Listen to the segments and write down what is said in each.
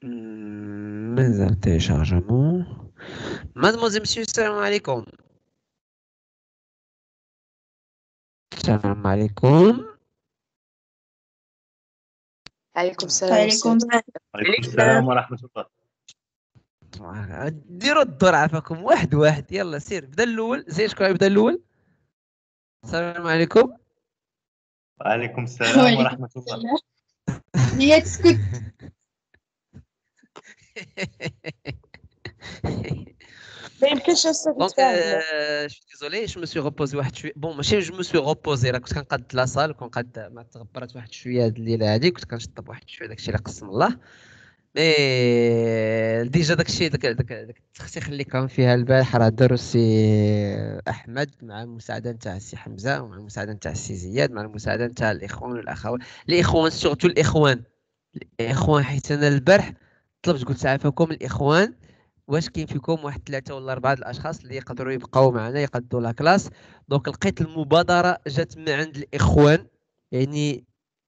مازال téléchargement. Mademoiselle, monsieur, salam alaikum. Salam alaikum. عليكم السلام وعليكم أستاذ. وعليكم السلام ورحمة الله. ديروا الدور عافاكم واحد واحد. يلا سير بدا الاول. زين شكون يبدا الاول؟ السلام عليكم. وعليكم السلام وعليكم ورحمة الله. السلام. هي تسكت. ما يمكنش أستاذ دونك نتفاهموا. je suis désolé, je me suis reposé واحد شويه. بون ماشي جو مو سوي روبوزي، راه كنت كنقاد لاصال وكنقاد ما تغبرت واحد شويه هاد الليله هادي، كنت كنشطب واحد شويه داكشي اللي قسم الله. مي ديجا داكشي داك التختيخ اللي كان فيها البارح راه دارو السي احمد مع المساعده نتاع السي حمزه ومع المساعده نتاع السي زياد مع المساعده نتاع الاخوان والاخوات. الاخوان سورتو الاخوان حيت انا البارح طلبت قلت عافاكم الاخوان، واش كاين فيكم واحد 3 ولا 4 الاشخاص اللي يقدروا يبقاو معنا يقدوا لا كلاس. دونك لقيت المبادره جات من عند الاخوان، يعني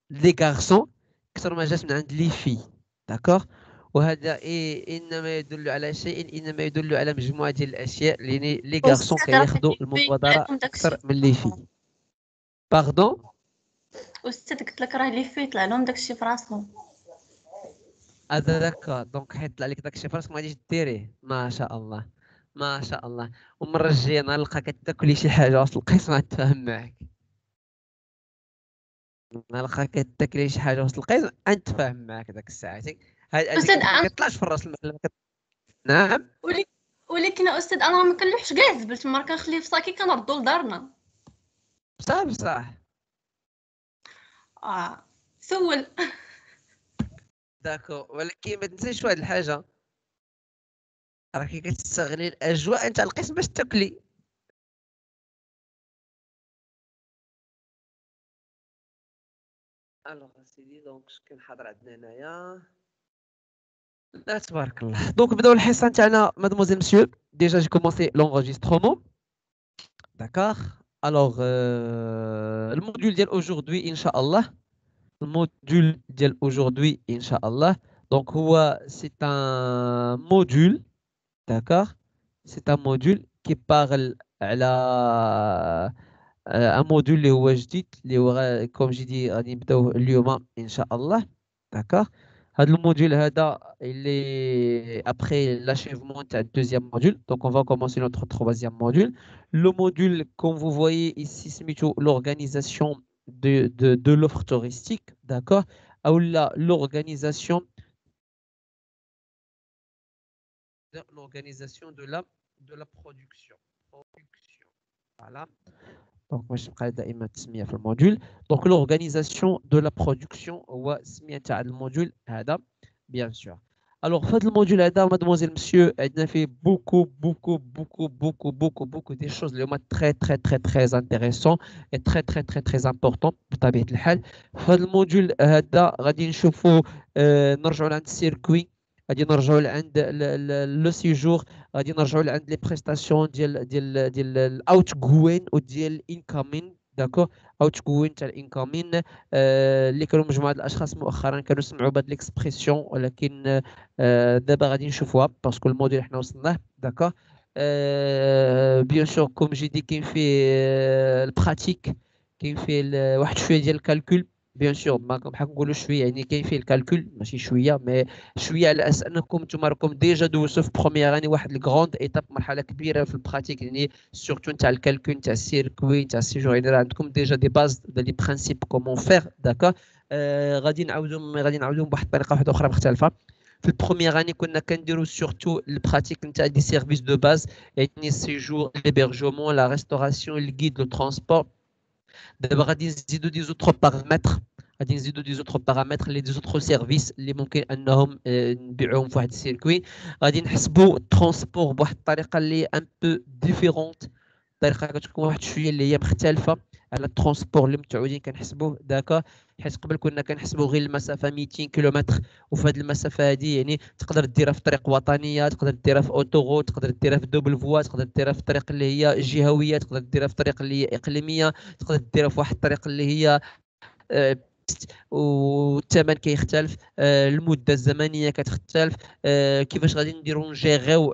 لي غارسون اكثر ما جات من عند لي في. داكوغ. وهذا انما يدل على شيء، انما يدل على مجموعه ديال الاشياء، يعني لي غارسون كياخذوا المبادره اكثر من لي في. باردون أستاذ قلت لك راه لي في طلع لهم داكشي في راسهم. هذا داكا. دونك حيت طلع لك داكشي فراسك ما غاديش ديريه. ما شاء الله ما شاء الله. والمره الجايه نلقاك كتاكلي شي حاجه وسط القسم غنتفاهم معاك. نلقاك كتاكلي شي حاجه وسط القسم غنتفاهم معاك داك الساعه. هذيك أستاذ ما كطلعش في الراس نعم. ولكن أستاذ أنا ما كنلوحش كاع الزبل تما، كنخليه في صاكي كنردو لدارنا. بصح بصح سول. داكو. ولكن ما تنسيش واحد الحاجه، راكي كتستغلي الاجواء نتاع القسم باش تاكلي. الوغ سيدي دونك شكون حاضر عندنا هنايا؟ لا تبارك الله. دونك بداو الحصه نتاعنا مادموزيل مسيو. ديجا جي كومونسي لونغوجيسترومون. داكوغ. الوغ الموديول ديال اوجوردي ان شاء الله. الموديول ديال اوجوردي ان شاء الله. دونك هو سي ان موديول. D'accord? C'est un module qui parle على un module اللي هو جديد اللي هو comme j'ai dit غادي نبداو اليوم ان شاء الله. D'accord? هذا الموديل هذا اللي après l'achèvement تاع الدوزيام module. Donc on va commencer notre troisième module. Le module comme vous voyez ici سميتو l'organisation de l'offre touristique. D'accord? ou l'organisation de la production. Voilà. Donc moi je parle دائما تسمية في الموديول. Donc l'organisation de la production هو سمية تاع الموديول هذا bien sûr. Alors في هذا الموديول هذا mademoiselle monsieur عندنا فيه beaucoup des choses اللي هما très intéressant et très important بطبيعة الحال. في هذا الموديول هذا غادي نشوفوا نرجعوا لعند السيركوي، غادي نرجعوا لعند لو سيجور، غادي نرجعوا لعند لي بريستاسيون ديال الاوت جوين وديال الانكامين. داكو. اوت جوين تاع الانكامين اللي كانوا مجموعه الاشخاص مؤخرا كانوا سمعوا بهاد ليكسبرسيون، ولكن دابا غادي نشوفوها باسكو الموديل حنا وصلناه. داكو. بيان سور كوم جي دي كاين فيه البراتيك، كاين فيه واحد شويه ديال الكالكول. بيان سور ما بحال نقولوا شويه، يعني كاين فيه الكالكول ماشي شويه، مي شويه على اساس انكم نتوما راكم ديجا دوزتوا في بروميير اني واحد الكروند ايتاب، مرحله كبيره في البراتيك، يعني سورتو نتاع الكالكول نتاع السيركوي نتاع السيجور، يعني راه عندكم ديجا دي باز دي برينسيپ كومون فير. داكا. غادي نعاودو بواحد الطريقه واحده اخرى مختلفه. في البروميير اني كنا كنديروا سورتو البراتيك نتاع دي سيرفيس دو باز، يعني السيجور، ليبرجمون، لا ريستوراسيون، الغيد، لو ترونسبور. دابا غادي نزيدو دي زوتر بارامتر، غادي نزيدو دي زوتر بارامتر لي دي زوتر سيرفيس اللي ممكن انهم نبيعوهم في واحد السيركوي. غادي نحسبوا الترونسبور بواحد الطريقه اللي ان بو ديفيرونت، الطريقه كتكون واحد شويه اللي هي مختلفه على الترونسبور اللي متعودين كنحسبوه. داكا. حيت قبل كنا كنحسبوا غير المسافه 200 كيلومتر، وفي هذه المسافه هذه يعني تقدر ديرها في طريق وطنيه، تقدر ديرها في اوتوغوت، تقدر ديرها في دوبل فوا، تقدر ديرها في طريق اللي هي جهويه، تقدر ديرها في طريق اللي هي اقليميه، تقدر ديرها في واحد الطريق اللي هي والثمن كيختلف، المده الزمنيه كتختلف، كيفاش غادي نديرو نجيريو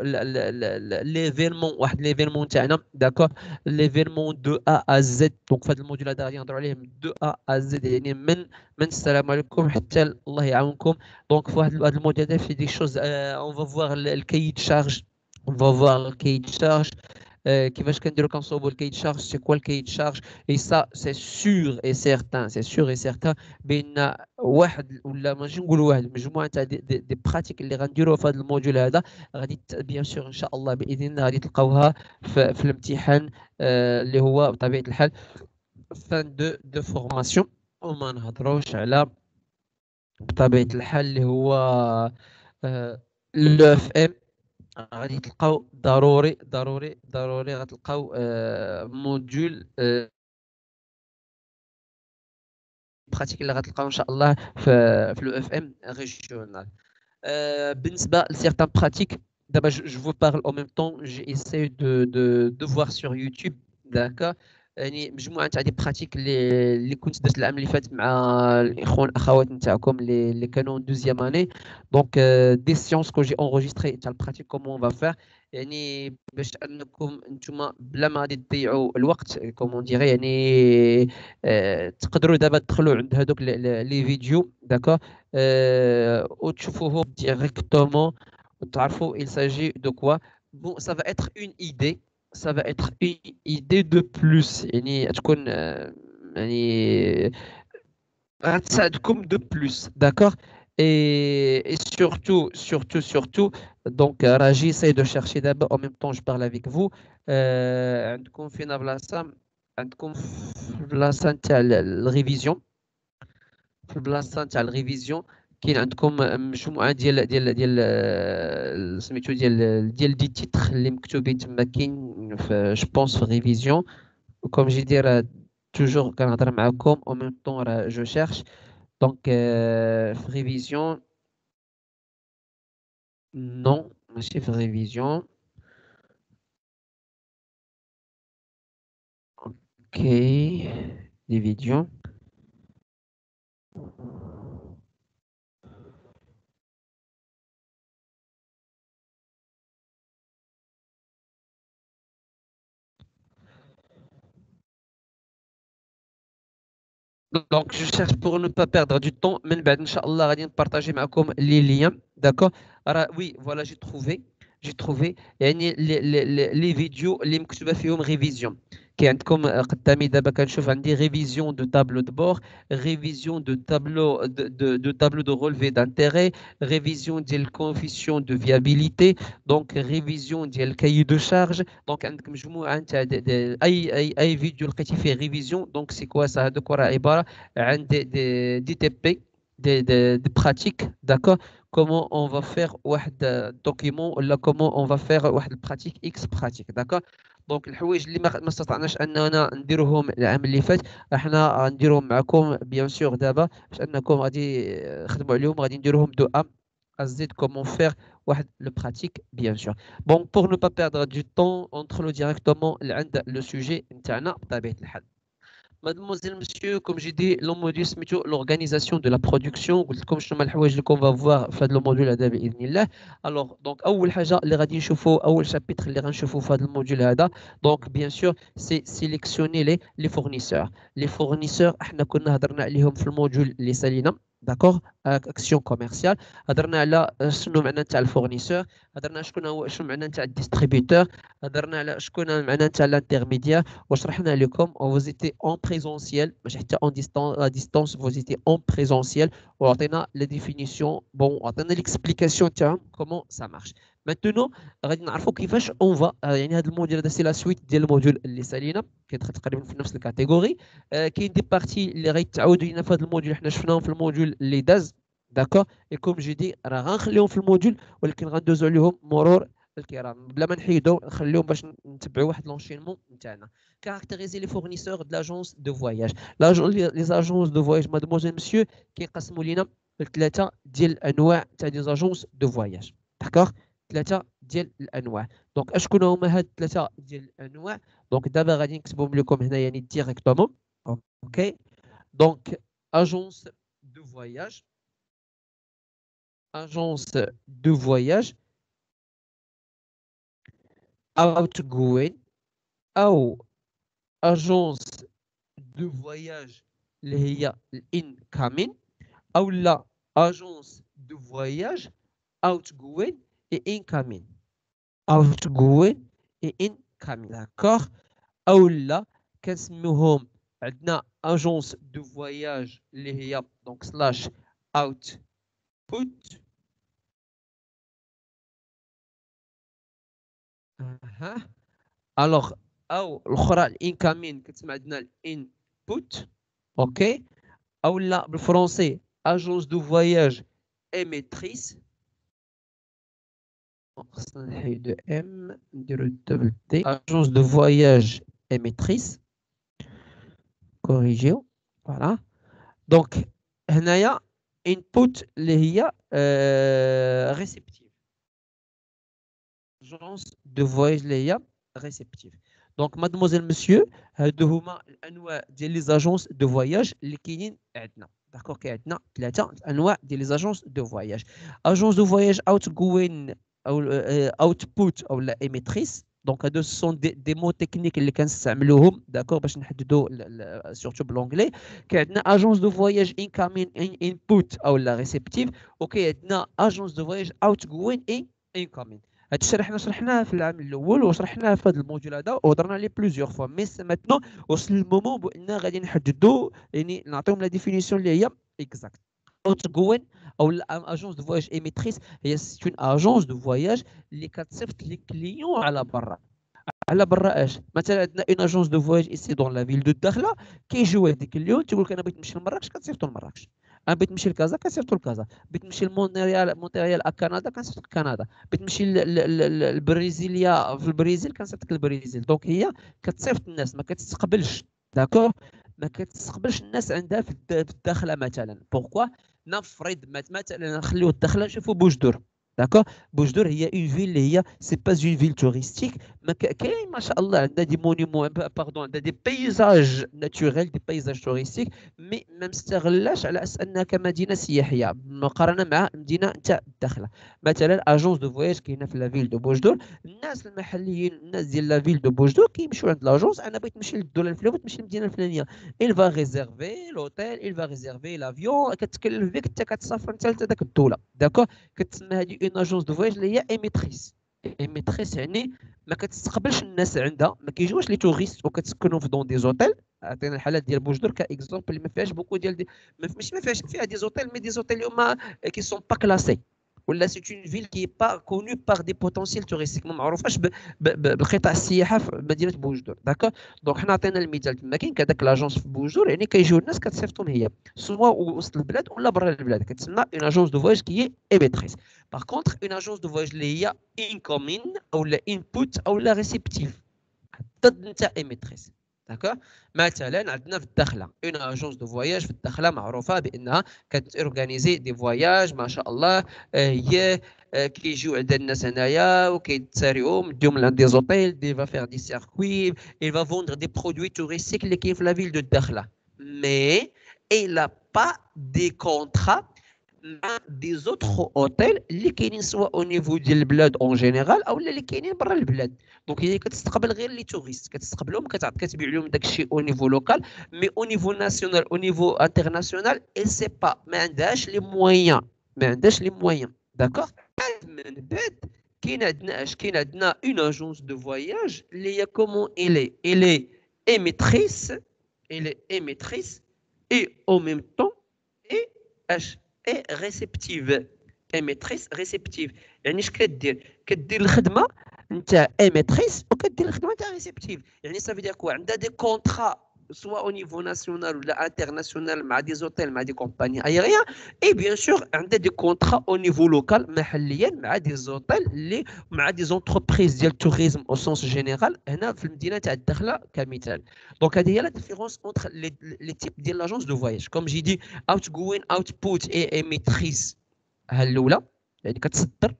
ليفينمون، واحد ليفينمون تاعنا داكور، ليفينمون دو ا ا زد. دونك في هذا الموديل هذا غادي نهضروا عليه دو ا ا زد، يعني من السلام عليكم حتى الله يعاونكم. دونك في هذا الموديل هذا في دي شوز اون فا فوار الكاي دو شارج، اون فا فوار الكاي دو شارج، كيفاش كنديرو كنصوبو الكاي دو شارج، سي كوا الكاي دو شارج. اي سا سي سور اي سيغتان، سي سور اي سيغتان بان واحد ولا ماشي نقول واحد، مجموعه تاع دي براتيك اللي غنديروها في هذا الموديول هذا غادي بيان سور ان شاء الله باذن الله غادي تلقاوها في الامتحان اللي هو بطبيعه الحال فان دو فورماسيون. وما نهضروش على بطبيعه الحال اللي هو لو اف ام. غادي تلقاو ضروري ضروري ضروري غتلقاو موديول براتيك اللي غتلقاو ان شاء الله في لو اف ام ريجيونال. بالنسبه لسيغتان براتيك دابا جو فو بارل او ميم طون، جي ايساي دو فوار سور يوتيوب داكا، يعني مجموعه تاع دي براتيك اللي كنت درت العام اللي فات مع الاخوان الاخوات نتاعكم اللي كانوا دوزيام اني. دونك دي سيونس كو جي اونغيستري تاع البراتيك كومون فا فير، يعني باش انكم نتوما بلا ما غادي تضيعوا الوقت كومون ديري، يعني تقدروا دابا تدخلوا عند هذوك لي فيديو داكا وتشوفوهم ديريكتومون وتعرفوا il s'agit de quoi. Bon, ça va être une idée, ça va être une idée de plus، يعني تكون يعني غتساعدكم de plus d'accord. Et surtout donc راه j'essaie de chercher d'abord en même temps je parle avec vous. عندكم فينا بلاصه، عندكم في بلاصه تاع الريفيزيون، في البلاصه تاع الريفيزيون كاين عندكم مجموعه ديال سميتو ديال دي تيتر اللي مكتوبين تما، كاين في جو بونس في ريفيزيون. كوم جي دير توجور كنهضر معاكم او ميم طون راه جو شيرش. دونك في ريفيزيون نو ماشي في ريفيزيون. اوكي ريفيزيون donc je cherche pour ne pas perdre du temps. من بعد ان شاء الله غادي نبارطاجي معكم لي ليان داكور. راه وي فوالا جي تروفي يعني لي فيديو اللي مكتوبه فيهم ريفيزيون. كاين عندكم قدامي دابا كنشوف عندي ريفيزيون دو تابلو دو بور، ريفيزيون دو تابلو دو رولفي دانتيري، ريفيزيون ديال الكوفيسيون دو فيابيليتي، دونك ريفيزيون ديال الكاي دو شارج. دونك عندك مجموعه تاع اي فيديو لقيتي فيه ريفيزيون. دونك سي كوا سا، هذوك راه عباره عن دي تي بي دي براتيك داكور. comment on va faire واحد document ولا comment on va faire واحد pratique x pratique داكور. دونك الحوايج اللي ما استطعناش اننا نديروهم العام اللي فات احنا غنديروهم معكم بيان سور دابا، باش انكم غادي نخدموا عليهم، غادي نديروهم دو ا à Z comment faire واحد le pratique bien sûr. Bon pour ne pas perdre du temps ندخلوا directement لعند le sujet نتاعنا بطبيعة الحال. Mademoiselle, monsieur, comme j'ai dit, le module l'organisation de la production. Comme je te qu'on va voir faire le module هذا بإذن الله. Alors, donc, أول حاجة اللي غادي نشوفوا، أول chapitre اللي غنشوفوا في هذا الموديول هذا، donc bien sûr, c'est sélectionner les fournisseurs. Les fournisseurs, احنا كنا هضرنا عليهم في الموديول اللي سالينا. داكوغ اكسيون كوميرسيال، هضرنا على شنو معنى تاع الفورنيسور، هضرنا شنو معنى تاع الديستريبيوتور، هضرنا على شكون معنى تاع الانترميديير، وشرحنا لكم vous étiez en présentiel ماشي حتى en distance vous étiez en présentiel، وعطينا la définition bon عطينا l'explication تاعهم comment ça marche. Maintenant غادي نعرفوا كيفاش اون فا يعني هذا الموديل هذا سي لا سويت ديال الموديول اللي سالينا كيدخل تقريبا في نفس الكاتيجوري. كاين دي بارتي اللي غيتعاودوا لينا في هذا الموديول حنا شفناهم في الموديول اللي داز داكور. اي كوم جي دي راه غنخليهم في الموديول ولكن غندوزو عليهم مرور الكرام بلا ما نحيدو، نخليهم باش نتبعوا واحد لونشينمون نتاعنا. كاركتيريزي لي فورنيسور دو لاجونس دو فواياج. لي زاجونس دو فواياج مادموزيل مسيو كينقسموا لينا ثلاثه ديال الانواع تاع دي زاجونس دو فواياج داكور. ثلاثه ديال الانواع. دونك اشكون هما هاد ثلاثه ديال الانواع؟ دونك دابا غادي نكتبهم لكم هنا يعني ديريكتومون. اوكي دونك agence de voyage, outgoing أو agence de voyage اللي هي incoming أو لا agence de voyage outgoing et incoming. outgoing et incoming. D'accord. أو لا كنسميوهم عندنا agence de voyage اللي هي donc slash output. alors أو الأخرى الانكامين كتسمى عندنا الانبوت. اوكي. أو لا بالفرنسي agence de voyage émettrice. خصنا نحيدو ام نديرو دبل تي. agence de voyage émettrice. كوريجيو فوالا. دونك هنايا input اللي هي réceptive. agence de voyage اللي هي réceptive. دونك مادموزيل مسيو هادو هما الانواع ديال لي زاجونس دو فواياج اللي كاينين عندنا. داكوغ كاين عندنا ثلاثه انواع ديال لي زاجونس دو فواياج. اجونس دو فواياج اوت جوين او اوتبوت او لا ايميتريس. دونك هادو سون دي مو تكنيك اللي كنستعملوهم داكوغ باش نحددوا سورتو بالونجلي. كاين عندنا اجونس دو فواياج انكامين انبوت او لا ريسيبتيف، وكاين عندنا اجونس دو فواياج اوت جوين اي انكامين. هادشي اللي حنا شرحناه في العام الاول وشرحناه في هذا الموديول هذا وهضرنا عليه بليزيور فوا. مي ماتنو وصل المومون بان غادي نحددوا يعني نعطيهم لا ديفينيسيون اللي هي اكزاكت. اوتغوين او اجونس دو فواياج ايميتريس هي سيت اون اجونس دو فواياج اللي كتصيفط لي كليون على برا. على برا اش؟ مثلا عندنا اون اجونس دو فواياج ايسي دون لا فيل دو الداخله، كيجيو هذيك اليوم تيقول لك انا بغيت نمشي لمراكش كتصيفطوا لمراكش، انا بغيت نمشي لكازا كنصيفطوا لكازا، بغيت نمشي لمونتريال كندا كنصيفط لكندا، بغيت نمشي لبريزيليا في البرازيل كنصيفط البرازيل. دونك هي كتصيفط الناس ما كتستقبلش. داكور. ما كتستقبلش الناس عندها في الداخله مثلا. بوركوا؟ نفرض مثلا نخليو الداخله نشوفوا بوجدور. داكور. بوجدور هي اون فيل اللي هي سي با اون فيل توريستيك. كاين ما شاء الله عندنا دي مونيمون باردون عندنا دي بيزاج ناتوريل دي بيزاج توريستيك، مي ما مستغلاش على اساس انها كمدينه سياحيه مقارنه مع مدينه نتاع الداخله. مثلا اجونس دو فواياج كاينه في لا فيل دو بوجدور، الناس المحليين الناس ديال لا فيل دو بوجدور كيمشيو عند لاجونس، انا بغيت نمشي للدوله الفلانيه بغيت نمشي للمدينه الفلانيه، il va réserver l'hôtel il va réserver l'avion كتكلف بك انت كتسافر انت لذاك الدوله. داكور. كتسمى هذه اون اجونس دو فواياج اللي هي ايميتريس. ايميتريس يعني ما كتستقبلش الناس عندها، ما كيجيوش لي توريست وكتسكنوا في دون دي زوتيل. عطينا الحالات ديال بوجدور كاكزومبل اللي ما فيهاش بوكو ديال ماشي ما فيهاش، فيها دي زوتيل مي دي زوتيل اللي هما كي سون با كلاسي، ولا سي اون فيل كي با كونو باغ دي بوتونسييل توريستيك، ما معروفاش بقطاع السياحه في مدينه بوجدور. داكور. دونك حنا عطينا المثال تما كاين كذاك لاجونس في بوجدور، يعني كيجيو الناس كتصيفطهم هي سواء وسط البلاد ولا برا البلاد، كتسمى اون اجونس دو فواياج كي هي ايميتريس. باغ كونطخ اون اجونس دو فواياج اللي هي انكومين او لا انبوت او لا ريسيبتيف ضد نتاع ايميتريس. داكور. مثلا عندنا في الداخله اون اجونس دو فواياج في الداخله معروفه بانها كتورغانيزي دي فواياج ما شاء الله. هي كيجيو عند الناس هنايا وكيتساريو مديهم لعند دي زوتيل دي فا فيغ دي سيركوي il va vendre des produits touristiques اللي كاين في لا فيل دو الداخله، مي il a pas des contrats مع دي زوتر اوتيل اللي كاينين سواء او نيفو ديال البلاد اون جينيرال او اللي كاينين برا البلاد. دونك هي كتستقبل غير لي توريست، كتستقبلهم كتبيع لهم داك الشيء او نيفو لوكال، مي او نيفو ناسيونال او نيفو انترناسيونال اي سي با ما عندهاش لي مويان، ما عندهاش لي مويان. داكوغ. من بعد كاين عندنا اش؟ كاين عندنا اون اجونس دو فواياج اللي هي كومون الي ايميتريس اي او ميم طون اي اش اي ريسيبتيف. ايميتريس ريسيبتيف يعني اش كدير الخدمه نتاع ايميتريس وكدير الخدمه نتاع ريسيبتيف. يعني صافي ديال كوا عندها دي كونطرا سواء او نيفو ناسيونال ولا انترناسيونال مع دي زوتيل مع دي كومباني ايريان، اي بيان سور عندها دي كونطرا او نيفو لوكال محليا مع دي زوتيل اللي مع دي زونتربريز ديال التوريزم او سونس جينيرال هنا في المدينه تاع الداخله كمثال. دونك هذه هي لا ديفيرونس اونتر لي تيب ديال لاجونس دو فواياج. كوم جي دي اوت جوين اوتبوت اي ايميتريس ها الاولى يعني كتصدر،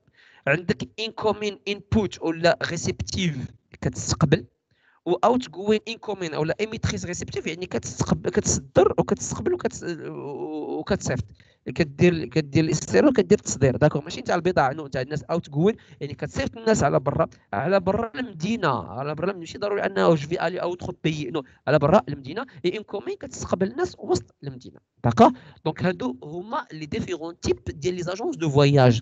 عندك انكومين انبوت ولا ريسيبتيف كتستقبل، و اوت جوين انكومين اولا ايميتريس ريسبتيف، يعني كتصدر وكتستقبل وكتصيفط، كدير الاستيراد وكدير التصدير. داكوغ، ماشي نتاع البضاعه، نو نتاع الناس اوت جوين، يعني كتصيفط الناس على برا المدينه، على برا، ماشي ضروري انه جو في الي اوتر بيي، نو على برا المدينه. اي انكومين كتستقبل الناس وسط المدينه. داكوغ، دونك هادو هما لي ديفيرون تيب ديال لي زاجونس دو فواياج.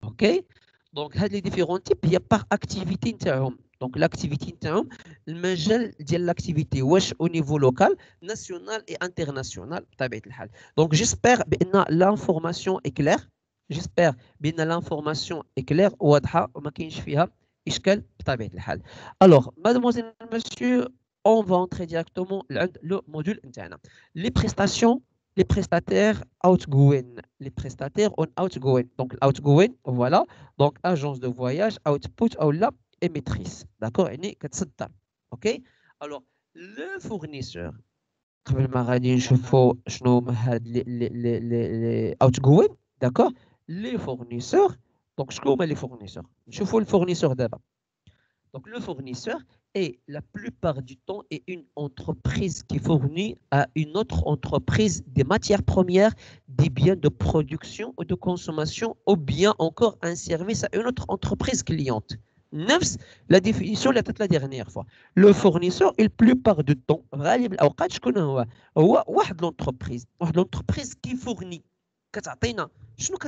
اوكي، دونك هاد لي ديفيرون تيب هي باغ اكتيفيتي نتاعهم. دونك لاكتيفيتي نتاعهم، المجال ديال لاكتيفيتي واش او نيفو لوكال، ناسيونال اي انترناسيونال بطبيعه الحال. دونك جيسبر بان لانفورماسيون اي كلير، جيسبر بان لانفورماسيون اي كلير واضحه وما كاينش فيها اشكال بطبيعه الحال. الوغ مادموزيل مسيو، اون فا اونتري ديريكتومون لعند لو موديول نتاعنا. لي بريستاسيون، les prestataires outgoing, les prestataires on outgoing. Donc outgoing, voilà. Donc agence de voyage, output ou la émettrice. D'accord? Ok? Alors le fournisseur, les outgoing, d'accord? Les fournisseurs. Donc je connais les fournisseurs. Je fais le fournisseur d'abord. Donc le fournisseur est la plupart du temps est une entreprise qui fournit à une autre entreprise des matières premières, des biens de production ou de consommation, ou bien encore un service à une autre entreprise cliente. نفس la définition اللي عطيت la dernière fois. Le fournisseur est la plupart du temps غالب الأوقات شكون هو واحد l'entreprise qui fournit. كتعطينا شنو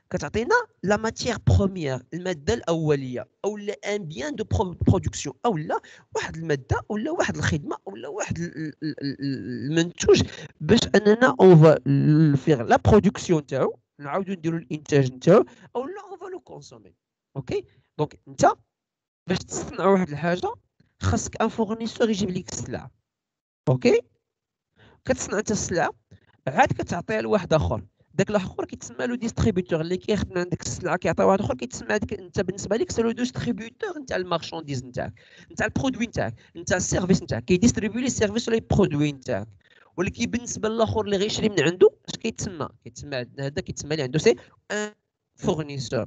كتعطينا لا ماتيير بروميير، الماده الاوليه، او لا ان بيان دو برودكسيون، او لا واحد الماده، او لا واحد الخدمه، او لا واحد المنتوج، باش اننا اون فا فيغ لا برودكسيون تاعو، نعاودو نديرو الانتاج نتاعو، او لا اون فا لو كونسومي. اوكي، دونك انت باش تصنع واحد الحاجه خاصك ان فورنيسور يجيب لك السلعه. اوكي، كتصنع انت السلعه، عاد كتعطيها لواحد اخر، داك الاخر كيتسمى له ديستريبيوتور، اللي كيخدم عندك السلعه كيعطي واحد اخر كيتسمى هذاك انت بالنسبه لك سي لو ديستريبيوتور نتاع المارشانديز نتاعك، نتاع البرودوي نتاعك، نتاع السيرفيس نتاعك، كيديستريبيو لي سيرفيس ولا البرودوي نتاعك. ولكن بالنسبه للاخر اللي غيشري من عنده اش كيتسمى هذا كيتسمى اللي عنده سي ان فورنيسور.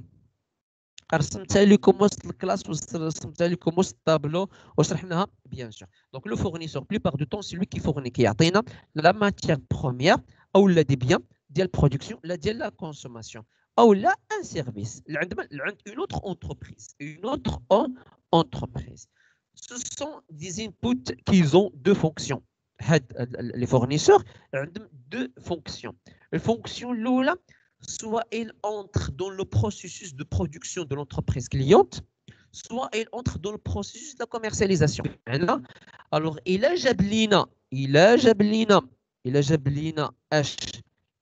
رسمت لكم وسط الكلاس، رسمت لكم وسط الطابلو وشرحناها بيان سور. دونك لو فورنيسور بلوبار دو طون سي لوي كيفورني، كيعطينا لا ماتيير بروميير او لا دي بيان ديال برودكسيون، لا ديال لا كونسوماسيون، او لا ان سيرفيس عند اون اوتر انتربريز. Ce sont des inputs qui ont deux fonctions. Les fournisseurs ont deux fonctions. La fonction l'oula, soit ils entrent dans le processus de production de l'entreprise cliente, soit ils entrent dans le processus de la commercialisation. Alors, il a jablina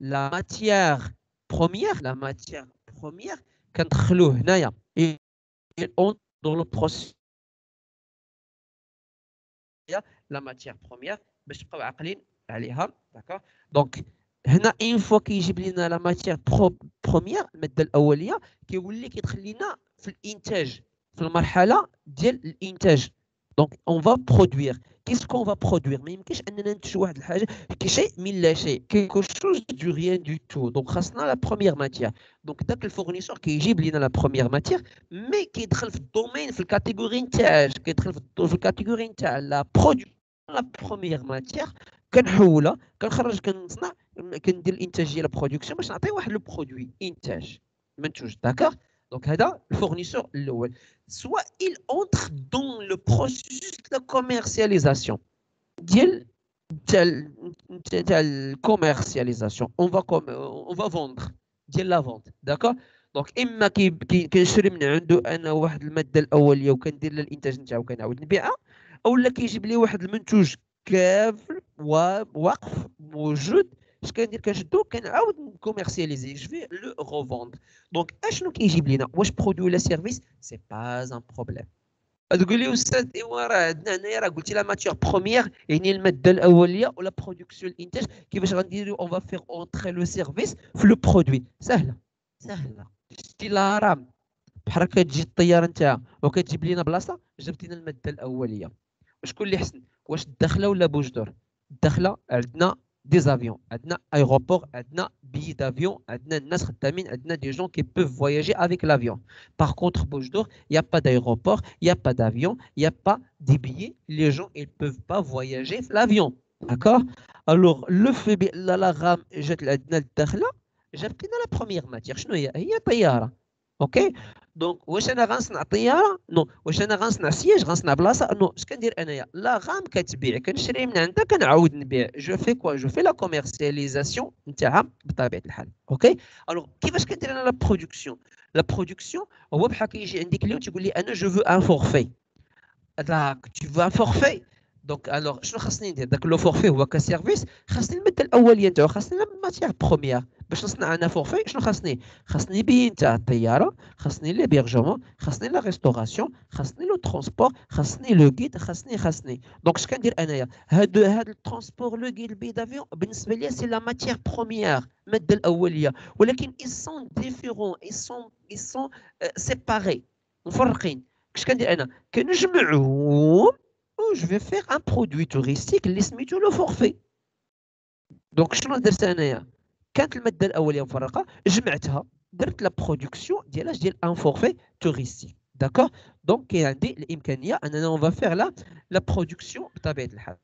la matière première, كندخلوه هنايا il entre dans le processus la matière première باش تبقاو عاقلين عليها. داكوغ، دونك هنا اون فوا كيجيب لنا لا ماتيير بروميير، الماده الاوليه، كيولي كيدخل لنا في الانتاج، في المرحله ديال الانتاج. دونك اون فا برودوير. كيس كون فا برودوير؟ ما يمكنش اننا ننتجوا واحد الحاجه كي شيء من لا شيء، كيكو شوز دو ريان دو تو. دونك خاصنا لا بروميير ماتيير. دونك داك الفورنيسور كيجيب لنا لا بروميير ماتيير، مي كيدخل في الدومين، في الكاتيجوري نتاع، كيدخل في الكاتيجوري نتاع لا برودكسيون. لا بروميير ماتيير كنحولها، كنخرج، كنصنع، كندير الانتاج ديال البرودكسيون باش نعطي واحد لو برودوي، انتاج منتوج. داكوغ، دونك هذا الفورنيسور الاول. سوا il entre dans le processus de la commercialisation ديال تاع الكوميرسياليزاسيون، on va vendre ديال لا فونت. داكوغ، دونك اما كنشري من عنده انا واحد الماده الاوليه وكندير لها الانتاج نتاعو وكنعاود نبيعها، او لا كيجيب لي واحد المنتوج كامل واقف موجود، اش كندير؟ كنشدو كنعاود نكوميرسياليزي، جو في لو روفوند. دونك اشنو كيجيب لينا؟ واش برودوي ولا سيرفيس؟ سي با ان بروبليم. تقول لي استاذ ايوا راه عندنا هنايا راه قلتي لا ماتيير بروميير يعني الماده الاوليه ولا برودكسيون الانتاج، كيفاش غنديرو اون فا فيغ اونتري لو سيرفيس في لو برودوي؟ سهله شتي لا رام بحال كتجي الطياره نتاعها وكتجيب لينا بلاصه، جبت لنا الماده الاوليه. شكون اللي حسن؟ واش الداخله ولا بوجدور؟ الداخله عندنا des avions. عندنا aéroport, عندنا billets d'avion, عندنا الناس خدامين, عندنا des gens qui peuvent voyager avec l'avion. Par contre, Bouche d'Or, il n'y a pas d'aéroport, il n'y a pas d'avion, il n'y a pas des billets. Les gens, ils ne peuvent pas voyager l'avion. D'accord? Alors, le fait que la rame جات لعندنا للداخله جابت لنا la première matière. شنو هي؟ هي طياره. اوكي؟ دونك واش انا غنصنع طياره؟ نو. واش انا غنصنع سياج؟ غنصنع بلاصه؟ نو. اش كندير انايا؟ لا غام كتبيع، كنشري من عندها كنعاود نبيع. جو في كوا؟ جو في لا كوميرسياليزاسيون نتاعها بطبيعه الحال. اوكي؟ الوغ كيفاش كندير انا لا برودكسيون؟ لا برودكسيون هو بحال كيجي عندي كليون تيقول لي انا جو فو ان فورفي. داك tu veux un forfait. دونك الوغ شنو خاصني ندير؟ داك لو فورفي هو كسيرفيس، خاصني الماده الاوليه نتاعو، خاصني لا ماتيير بروميير. باش نصنع انا فورفي شنو خاصني؟ خاصني بي نتاع الطياره، خاصني ليبيرجمون، خاصني لا ريستوراسيون، خاصني لو ترونسبور، خاصني لو غيد، خاصني. دونك اش كندير انايا؟ هاد الترونسبور، لو غيد، البي دافيون بالنسبه ليا سي لا ماتيير بروميير، الماده الاوليه، ولكن ils sont différents, ils sont séparés، مفرقين. اش كندير انا؟ كنجمعهم و جو في فيغ ان برودوي توريستيك اللي سميتو لو فورفي. دونك شنو درت انايا؟ كانت الماده الاوليه مفرقه، جمعتها، درت لا برودكسيون ديالها ديال ان فورفي توريستيك. داكور؟ دونك كاين عندي الامكانيه اننا اون فا فيغ لا برودكسيون بطبيعه الحال.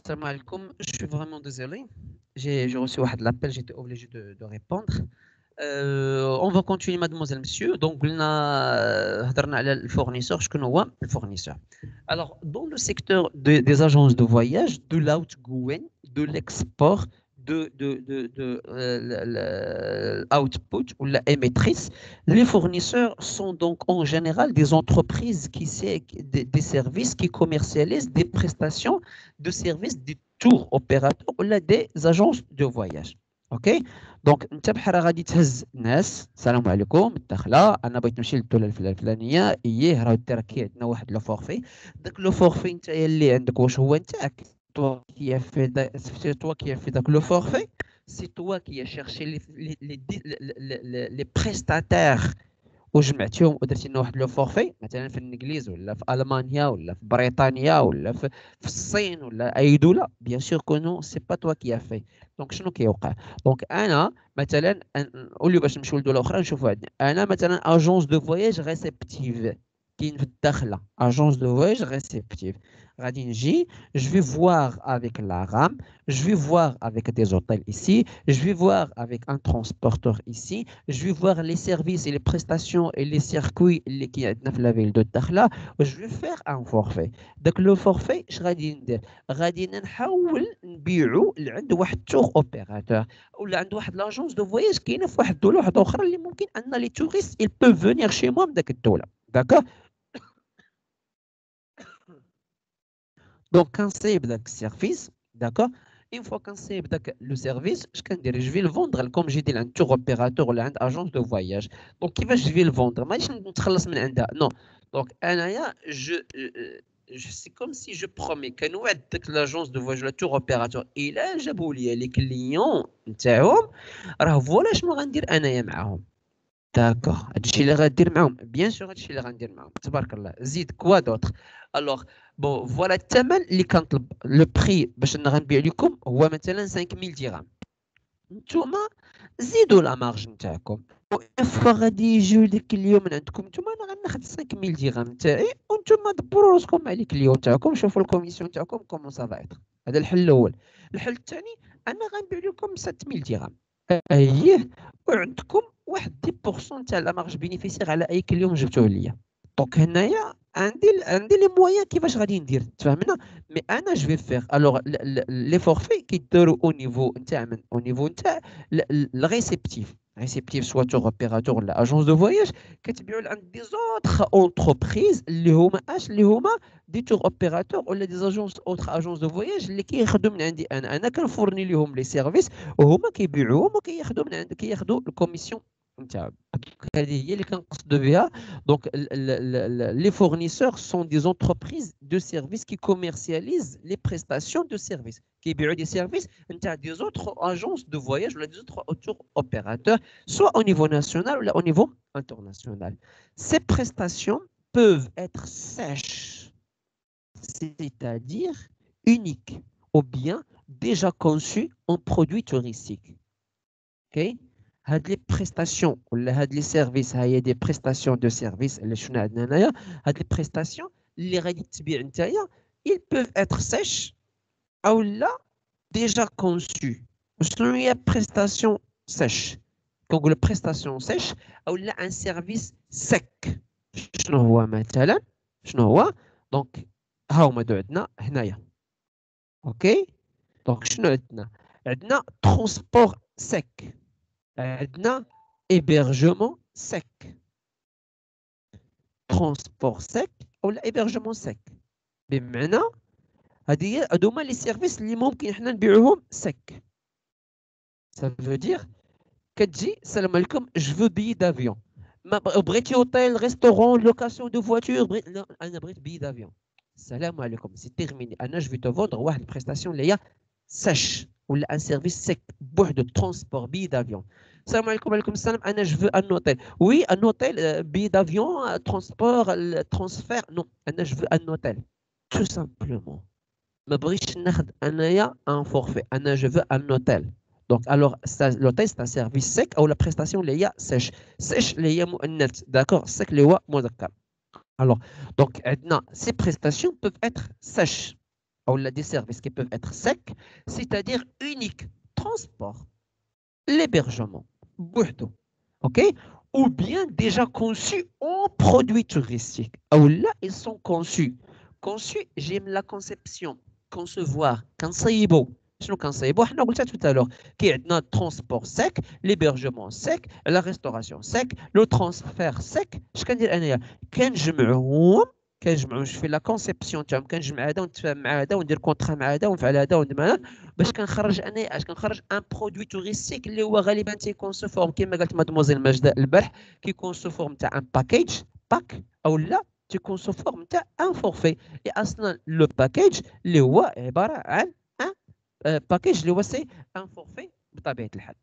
Salam alaikum, je suis vraiment désolé. J'ai reçu l'appel, j'étais obligé de répondre. On va continuer, mademoiselle, monsieur. Donc, on a le fournisseur. Je connais le fournisseur. Alors, dans le secteur des agences de voyage, de l'outgoing, de l'export, de l'output ou la émettrice, les fournisseurs sont donc en général des entreprises des services qui commercialisent des prestations de services des tours opérateurs ou des agences de voyage. OK? دونك انت بحال غادي تهز الناس السلام عليكم الدخله انا بغيت نمشي للدوله الفلانيه اييه راه دير كي عندنا واحد لو فورفي داك لو فورفي نتايا اللي عندك واش هو نتاعك توا كي في داك لو فورفي سي توا كي شيرشي لي بريستاتير وجمعتيهم ودرتي لنا واحد لو فورفي مثلا في الانجليز ولا في المانيا ولا في بريطانيا ولا في الصين ولا اي دوله بيان سور كو نو سي با توا كي في دونك شنو كيوقع دونك انا مثلا نقولوا باش نمشيو لدوله اخرى نشوفوا عندنا انا مثلا اجونس دو فواياج ريسبتيف كاين في الداخله اجونس دو فواياج ريسبتيف غادي نجي je vais voir avec la RAM, je vais voir avec des hôtels ici, je vais voir avec un transporteur ici, je vais voir les services et les prestations et les circuits qui عندنا في la ville de Dakhla, je vais faire un forfait. Donc le forfait اش غادي ندير غادي نحاول نبيعو لعند واحد تور اوبيراتور ولا عند واحد لاجونس دو فواياج كاينه في واحد الدوله واحده اخرى اللي ممكن ان لي توريست ils peuvent venir chez moi من داك الدوله داكوغ. Donc, quand c'est le service, d'accord, une fois qu'on sait le service, je vais le vendre comme j'ai dit, un tour opérateur ou une agence de voyage. Donc, qui va je vais le vendre? Non. Donc, c'est comme si je promets que l'agence de voyage, le tour opérateur, il a les clients, voilà je me dire معاهم. D'accord. Bien sûr, Zid quoi d'autre? Alors, bon, voilà le prix, هو مثلا 5000 dirhams. نتوما زيدوا لا مارج نتاعكم. وإفا غادي يجيو ديك اليوم من عندكم نتوما انا غناخذ 5000 درهم نتاعي وانتوما دبروا راسكم على الكليون تاعكم شوفوا الكوميسيون تاعكم كومون سافا ايتر. هذا الحل الاول. الحل الثاني انا غنبيع لكم 7000 درهم. اييه وعندكم واحد 10% تاع لا مارج بينيفيسير على اي كليون جبتوه ليا. دونك هنايا عندي لي مويان كيفاش غادي ندير تفهمنا مي انا جو في فيغ الوغ لي فورفي كيداروا او نيفو نتاع الريسبتيف سوا تور اوبيراتور ولا اجونس دو فواياج كتبيعوا لعند دي زوطخ اونتربريز اللي هما دي تور اوبيراتور ولا دي اجونس اجونس دو فواياج اللي كياخذوا من عندي انا كنفورني لهم لي سيرفيس وهما كيبيعوهم وكياخذوا من عندي كياخذوا الكوميسيون نتاع هذه هي اللي كنقصدوا بها. Donc les fournisseurs sont des entreprises de services qui commercialisent les prestations de services qui بيعوا des services نتاع des autres agences de voyage ou des autres opérateurs soit au niveau national ou au niveau international. Ces prestations peuvent être sèches, c'est-à-dire uniques ou bien déjà conçues en produits touristiques. OK? هاد لي بريستاسيون ولا هاد لي سيرفيس هي دي بريستاسيون دو سيرفيس اللي شفنا عندنا هنايا هاد لي بريستاسيون اللي غادي تبيع نتايا ils peuvent être sèches او لا déjà conçus. شنو هي بريستاسيون سèche كنقول بريستاسيون سèche او لا ان سيرفيس سك شنو هو مثلا شنو هو دونك ها هما دو عندنا هنايا اوكي دونك شنو عندنا ترونسبور سك عندنا hébergement sec transport sec ولا hébergement sec بمعنى هادو هما لي سيرفيس اللي ممكن حنا نبيعوهم sec. Ça veut dire كتجي السلام عليكم je veux billet d'avion ما بغيتي هوتيل ريستورون لوكاسيون دو فواتور لا انا بغيت billet d'avion السلام عليكم سي تيرميني انا جو في تو فوندر واحد البريستاسيون اللي هي sèche ولا ان سيرفيس سيك بوحدو ترونسبور بي دافيون. السلام عليكم وعليكم السلام انا جو ان اوتيل وي ان اوتيل بي دافيون ترونسبور ترانسفير نو انا جو ان اوتيل تو سامبلومون ما بغيتش ناخذ انايا ان فورفي انا جو ان اوتيل. دونك الوغ لوتيل سي ان سيرفيس سيك او لا بريستاسيون اللي هي سيش سيش اللي هي مؤنث داكور سيك اللي هو مذكر. الوغ دونك عندنا سي بريستاسيون بوف اتر سيش ou des services qui peuvent être secs, c'est-à-dire unique, transport, l'hébergement, بوحدو. OK? Ou bien déjà conçus en produits touristiques. Ou là, ils sont conçus. Conçus, j'aime la conception. Concevoir. كنصيبوا. شنو كنصيبوا؟ حنا قلتها tout à l'heure. كي عندنا transport sec, l'hébergement sec, la restauration sec, le transfert sec. اش كندير انايا؟ كنجمعهم je fais la conception تاعهم كنجمع هذا ونتفاهم مع هذا وندير كونطرا مع هذا ونفعل هذا وندير هذا باش كنخرج انا اش كنخرج ان برودوي توريستيك اللي هو غالبا تيكون سو فورم كما قالت مادموزيل ماجده البارح كيكون سو فورم تاع ان باكيج باك او لا تيكون سو فورم تاع ان فورفي اي اصلا لو باكيج اللي هو عباره عن ان باكيج اللي هو سي ان فورفي بطبيعه الحال.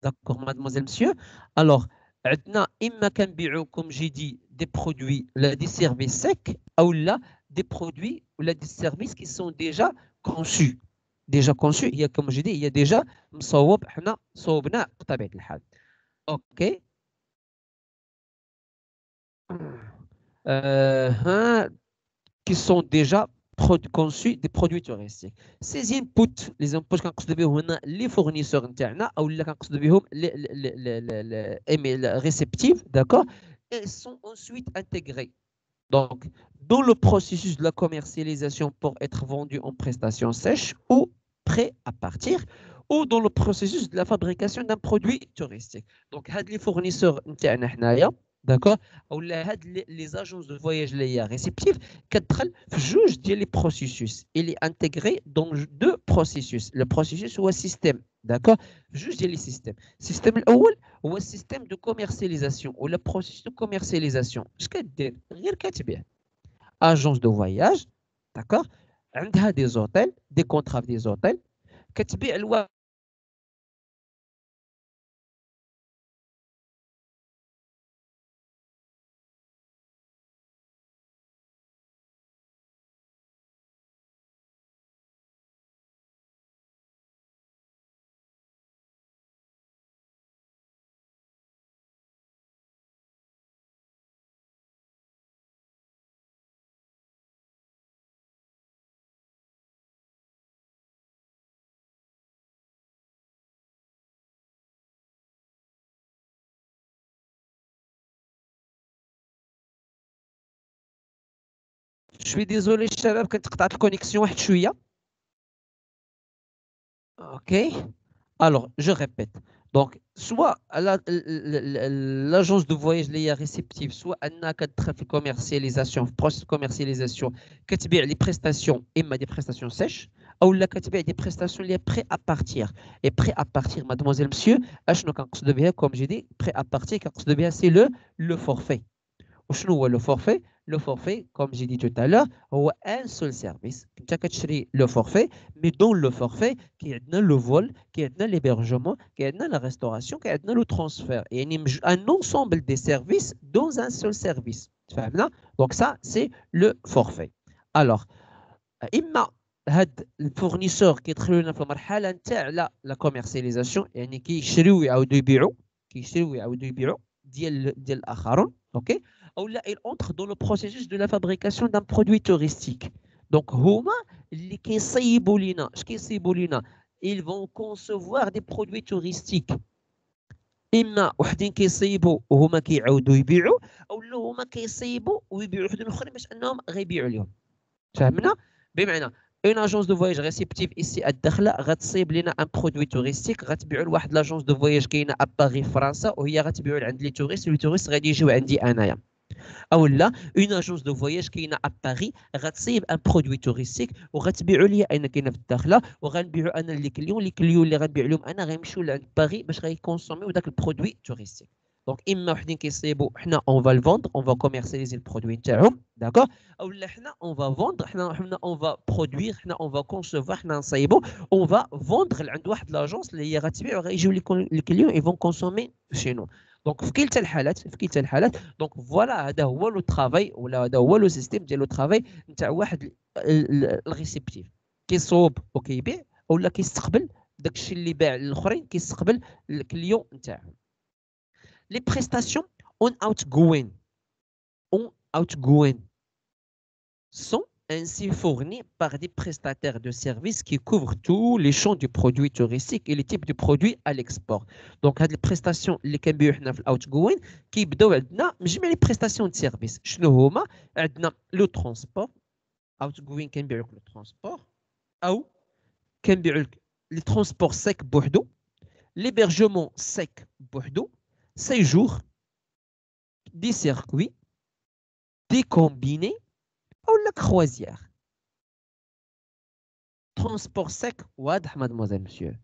داكوغ مادموزيل مسيو. الوغ عندنا اما كنبيعوا كوم جي دي دي برودوي ولا دي سيرفيس سيك او لا دي برودوي ولا دي سيرفيس كي سون ديجا كونسو. ديجا كونسو هي كما جي دي هي ديجا مصوب حنا صوبناه بطبيعه الحال. اوكي qui sont déjà conçus des produits touristiques. Ces inputs, les inputs كنقصدوا بهم هنا les fournisseurs نتاعنا او اللي كنقصدوا بهم les réceptifs, d'accord, et sont ensuite intégrés. Donc, dans le processus de la commercialisation pour être vendu en prestation sèche ou prêt à partir, ou dans le processus de la fabrication d'un produit touristique. Donc, les fournisseurs نتاعنا حنايا d'accord ou les agences de voyage les réceptifs كتدخل في جوج ديال les processus. Il est intégré dans deux processus. Le processus هو système, d'accord, جوج ديال les systèmes. السيستم الاول هو السيستم de commercialisation ou le processus de commercialisation. اش كدير؟ غير كتبيع agence de voyage, d'accord, عندها des hôtels, des contrats des hôtels, كتبيع الواحد Je suis désolé الشباب كنت قطعت الكونيكسيون واحد شويه. OK. Alors, je répète. Donc, soit l'agence de voyage اللي هي réceptive, soit انها كتدخل في الكوميرسياليزاسيون في بروسيس الكوميرسياليزاسيون كتبيع لي بريستاسيون اما دي بريستاسيون سيش او لا كتبيع دي بريستاسيون اللي بري ا بارتير. اي بري ا بارتير مادموزيل مسيو اشنو كنقصدوا بها كوم جي دي بري ا بارتير كنقصدوا بها سي لو فورفي. وشنو هو لو فورفي؟ لو فورفي كوم جي دي توت الور هو ان سول سيرفيس. انت كتشري لو فورفي مي دون لو فورفي كي عندنا لو فول كي عندنا ليبرجمون كي عندنا لا ريستوراسيون كي عندنا لو ترانسفير يعني ان انسومبل دي سيرفيس دون ان سول سيرفيس. فهمنا؟ دونك سا سي لو فورفي. الوغ اما هاد الفورنيسور كيدخلوا لنا في المرحله نتاع لا كوميرسياليزاسيون يعني كيشريو يعاودوا يبيعوا كيشريو يعاودوا يبيعوا ديال الاخرون. اوكي ou là, il entre dans le processus de la fabrication d'un produit touristique. Donc, ils vont concevoir des produits touristiques. إما وحدين كيصيبوا وهما كيعاودوا يبيعوا أو لا هما كيصيبوا ويبيعوا وحدين أخرين باش أنهم غيبيعوا لهم. فهمنا؟ بمعنى une agence de voyage réceptive ici الداخله غتصيب لنا ان برودوي توريستيك غتبيعوا لواحد لاجونس دو فواياج كاينه ا باغي فرنسا وهي غتبيعوا عند لي توريست ولي توريست غادي يجيو عندي انايا. او لا اون اجونس دو فواياج كاينه ا باري غتصيب ان برودوي توريستيك وغتبيعوا لي انا كاينه في الداخله وغنبيعوا انا لي كليون اللي غنبيع لهم انا غيمشيو لعند باري باش غيكونسوميو داك البرودوي توريستيك. دونك اما وحدين كيصيبوا حنا اون فا الفوندر اون فا كوميرسياليزي البرودوي نتاعهم داكور او لا حنا اون فا فوندر حنا اون فا برودوير حنا اون فا كونسوفوار حنا نصايبوا اون فا فوندر عند واحد لاجونس اللي هي غتبيع وغيجيو لي كليون اي فون كونسومي شي نو. دونك في كلتا الحالات دونك فوالا هذا هو لو ترافاي ولا هذا هو لو سيستيم ديال لو ترافاي نتاع واحد الريسيبتيف كيصوب وكيبيع ولا كيستقبل داكشي اللي باع للاخرين كيستقبل الكليون نتاعو. Les prestations on outgoing sont ainsi fournis par des prestataires de services qui couvrent tous les champs du produit touristique et les types de produits à l'export. Donc, هاد البريستاسيون اللي كنبيعو حنا في الاوتغوين كيبداو عندنا بجميع لي بريستاسيون دو سيرفيس. شنو هما؟ عندنا لو ترونسبور، اوتغوين كنبيعو لك لو ترونسبور، او كنبيعو لك لي ترونسبور سيك بوحدو، l'hébergement sec بوحدو، séjour، des circuits، des combinés ou la croisière. Transport sec, واضح mademoiselle monsieur.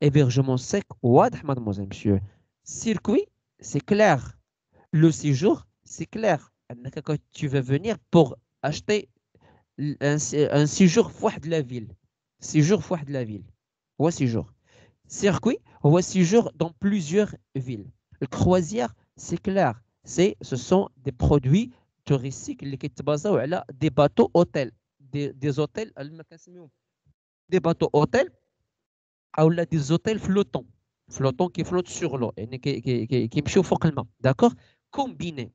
Hébergement sec, واضح mademoiselle monsieur. Circuit, c'est clair. Le séjour, c'est clair. Quand tu veux venir pour acheter un séjour في de la ville. Séjour في de la ville. Ou séjour. Circuit, ou séjour dans plusieurs villes. Le croisière, c'est clair. Ce sont des produits touristiques qui sont basés sur des bateaux hôtels. Des hôtels, des bateaux hôtels ou des hôtels flottants. Flottants qui flottent sur l'eau et qui marchent فوق الماء. D'accord? Combiné.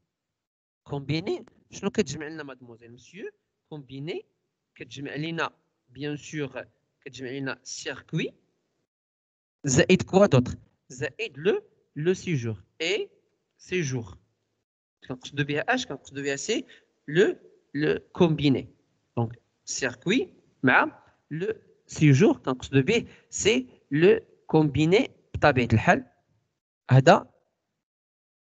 Combiné, شنو كتجمع لنا mademoiselle monsieur? Combiné, كتجمع لنا bien sûr كتجمع لنا circuit. زائد quoi d'autre? زائد le séjour et séjour. كنقصدو بها اش؟ كنقصدو بها سي le combiné. Donc circuit مع le séjour كنقصدو به سي le combiné بطبيعة الحال. هذا